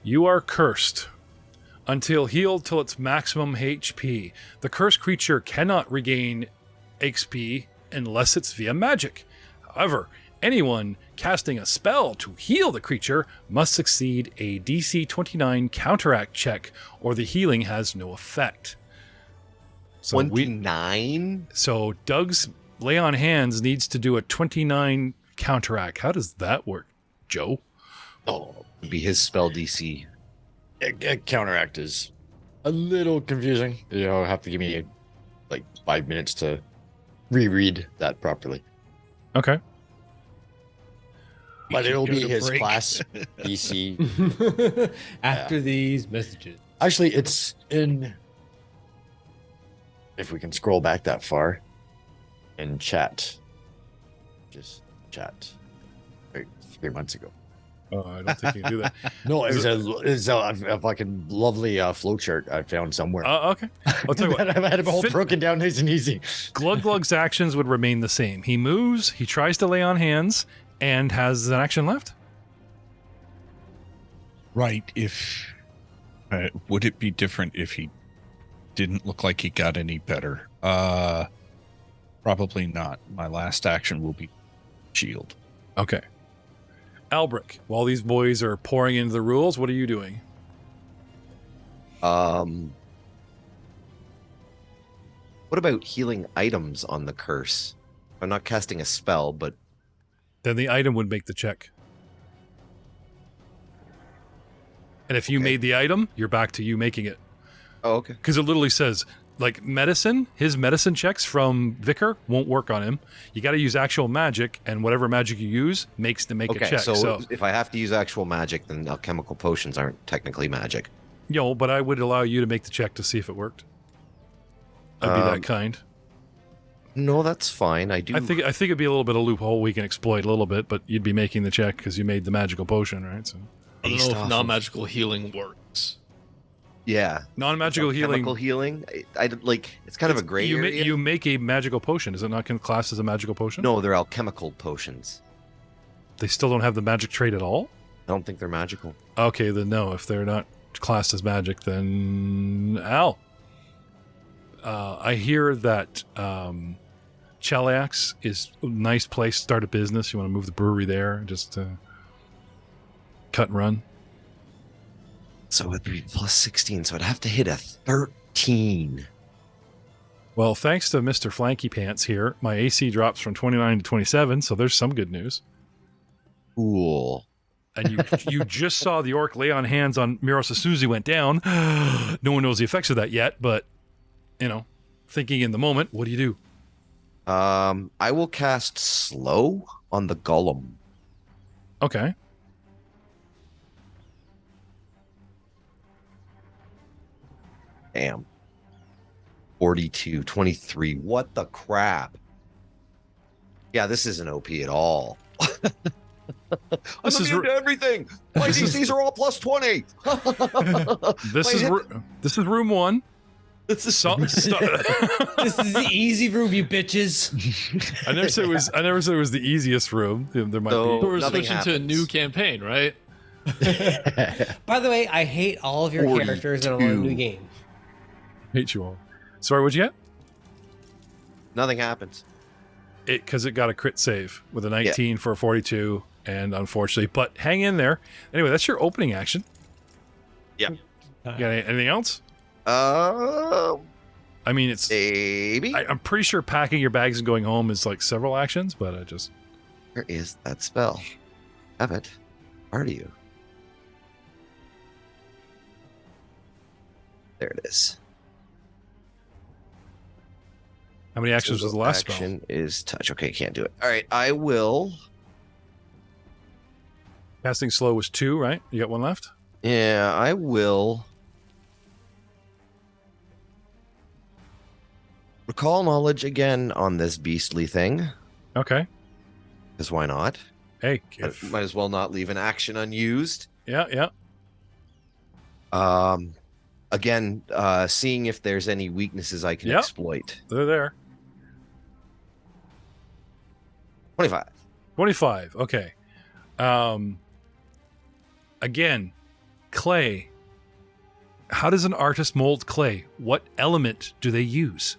You are cursed. Until healed till its maximum HP. The cursed creature cannot regain XP unless it's via magic. However, anyone casting a spell to heal the creature must succeed a DC 29 counteract check, or the healing has no effect. So 29? So Doug's lay on hands needs to do a 29 counteract. How does that work, Joe? Oh, it'd be his spell DC. Counteract is a little confusing. You'll have to give me like 5 minutes to reread that properly. Okay. But it'll Go be to his break. class DC. After these messages. Actually, it's in. If we can scroll back that far, in chat, just chat, like 3 months ago. Oh, I don't think you can do that. No, it's a fucking lovely flowchart I found somewhere. Okay. I'll tell you what. I've had it all Fit- broken down nice and easy. Glugglug's actions would remain the same. He moves, he tries to lay on hands, and has an action left. Right. If would it be different if he didn't look like he got any better? Probably not. My last action will be shield. Okay. Albric, while these boys are pouring into the rules, what are you doing? What about healing items on the curse? I'm not casting a spell, but Then the item would make the check. And if you made the item, you're back to you making it. oh, okay. Because it literally says, like, medicine, his medicine checks from Vicar won't work on him. You got to use actual magic, and whatever magic you use makes to make a Okay, check. so if I have to use actual magic, then alchemical potions aren't technically magic. But I would allow you to make the check to see if it worked. I'd be that kind. No, that's fine. I do. I think it'd be a little bit of a loophole we can exploit a little bit, but you'd be making the check because you made the magical potion, right? So I don't Based know off if of- non-magical healing works. Yeah. non-magical Chemical healing. I like. It's kind of a gray you area. you make a magical potion. Is it not classed as a magical potion? No, they're alchemical potions. They still don't have the magic trait at all? I don't think they're magical. Okay, then no. If they're not classed as magic, then Al. I hear that Cheliax is a nice place to start a business. You want to move the brewery there, just cut and run. So it'd be plus 16. So I'd have to hit a 13. Well, thanks to Mr. Flanky Pants here, my AC drops from 29 to 27, so there's some good news. Cool. And you just saw the orc lay on hands on Miros as soon as he went down. No one knows the effects of that yet, but, thinking in the moment, what do you do? I will cast slow on the golem. Okay. Damn. 42, 23. What the crap? Yeah, this isn't OP at all. This is immune to everything. My DCs are all plus 20. This is room one. This is This is the easy room, you bitches. I never said it was the easiest room. There might So- be. We're Nothing switching to a happens. new campaign, right? By the way, I hate all of your 42. characters and I want a new game. Hate you all. Sorry, what'd you get? Nothing happens. Because it got a crit save with a 19 for a 42, and unfortunately, but hang in there. Anyway, that's your opening action. Yeah. You got anything else? Uh, I mean, it's. maybe. I'm pretty sure packing your bags and going home is like several actions, but I just. Where is that spell? Have it. Are you? There it is. How many actions was the last spell? Action is touch. Okay, can't do it. All right, I will Casting slow was 2, right? You got 1 left? Yeah, I will. Recall knowledge again on this beastly thing. Okay. Because why not? Hey. Might as well not leave an action unused. Yeah. Again, seeing if there's any weaknesses I can exploit. They're there. 25. 25. Okay. Again, clay. How does an artist mold clay? What element do they use?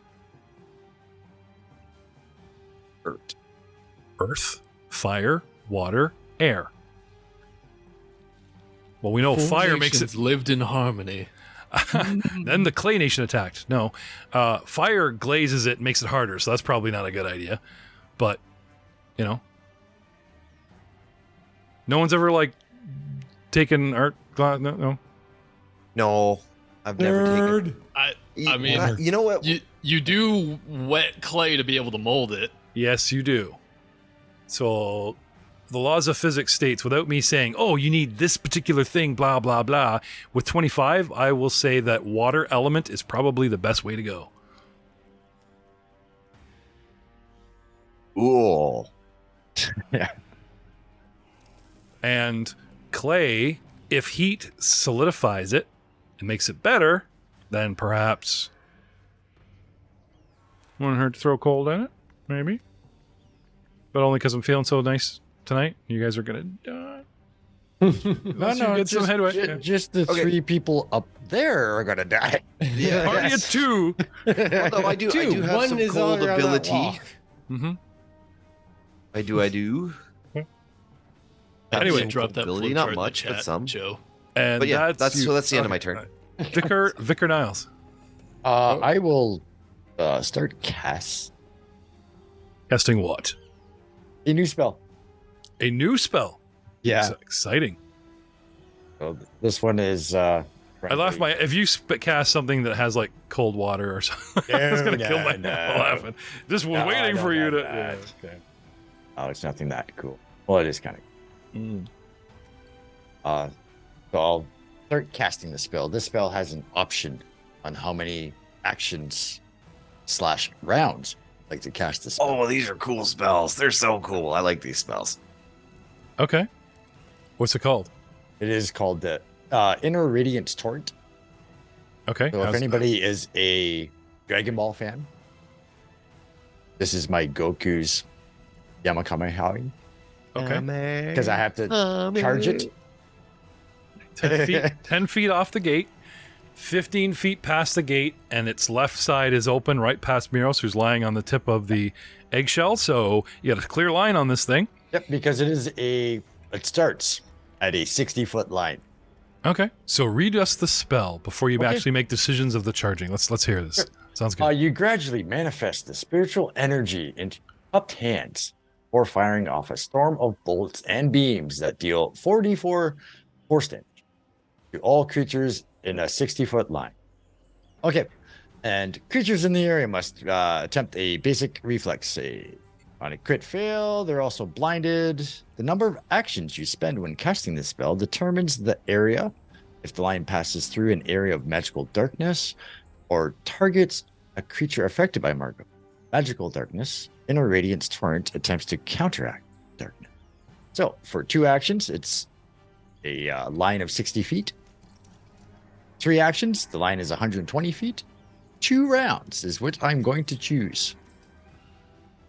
Earth, fire, water, air. Well, we know fire makes it lived in harmony. Then the Clay Nation attacked. No, fire glazes it, makes it harder. So that's probably not a good idea. But no one's ever like taken art. No. No, I've never taken. I mean, you know what? You do wet clay to be able to mold it. Yes, you do. So the laws of physics states, without me saying, oh, you need this particular thing, blah, blah, blah, with 25, I will say that water element is probably the best way to go. Ooh. Yeah. And clay, if heat solidifies it and makes it better, then perhaps wouldn't hurt to throw cold in it, maybe. But only because I'm feeling so nice tonight. You guys are gonna die. Get some headway. Just the 3 people up there are gonna die. Yeah, party of 2. Although I do have One some is cold all around that ability. walk. Mm-hmm. I do. Anyway, drop that ability, flowchart not in the much, but chat, some. Joe. And But yeah, that's you. the end of my turn. Vicar Niles. I will start cast Casting what? a new spell. A new spell. Yeah. Exciting. So this one is. I laugh if you cast something that has like cold water or something. I was gonna kill my laughing. Just was waiting for you to. Yeah, okay. Oh, it's nothing that cool. Well, it is kind of. So I'll start casting the spell. This spell has an option on how many actions / rounds I'd like to cast the spell. Oh, these are cool spells. They're so cool. I like these spells. Okay. What's it called? It is called the Inner Radiance Torrent. Okay. So if anybody is a Dragon Ball fan, this is my Goku's Yamakamehameha. Okay. Because I have to charge it. 10 feet off the gate, 15 feet past the gate, and its left side is open right past Miros, who's lying on the tip of the eggshell. So you got a clear line on this thing. Yep, because it starts at a 60-foot line. Okay. So read us the spell before you actually make decisions of the charging. Let's hear this. Sure. Sounds good. You gradually manifest the spiritual energy into cupped hands or firing off a storm of bolts and beams that deal 4d4 force damage to all creatures in a 60-foot line. Okay. And creatures in the area must attempt a basic reflex save. On a crit fail, they're also blinded. The number of actions you spend when casting this spell determines the area. If the line passes through an area of magical darkness or targets a creature affected by magical darkness, Inner Radiance Torrent attempts to counteract darkness. So for 2 actions, it's a line of 60 feet. 3 actions, the line is 120 feet. 2 rounds is what I'm going to choose.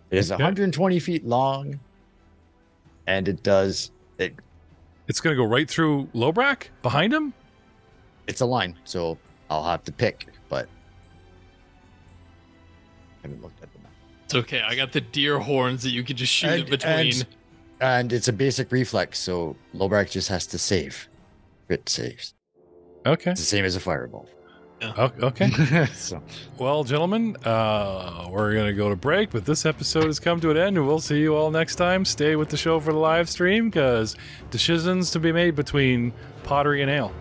It is 120 feet long, and it does it. It's going to go right through Lobrak behind him? It's a line, so I'll have to pick, but I haven't looked at the map. It's okay. I got the deer horns that you could just shoot it between. And it's a basic reflex, so Lobrak just has to save. Crit saves. Okay. It's the same as a fireball. Oh, okay. So. Well, gentlemen, we're going to go to break, but this episode has come to an end, and we'll see you all next time. Stay with the show for the live stream, because decisions to be made between pottery and ale.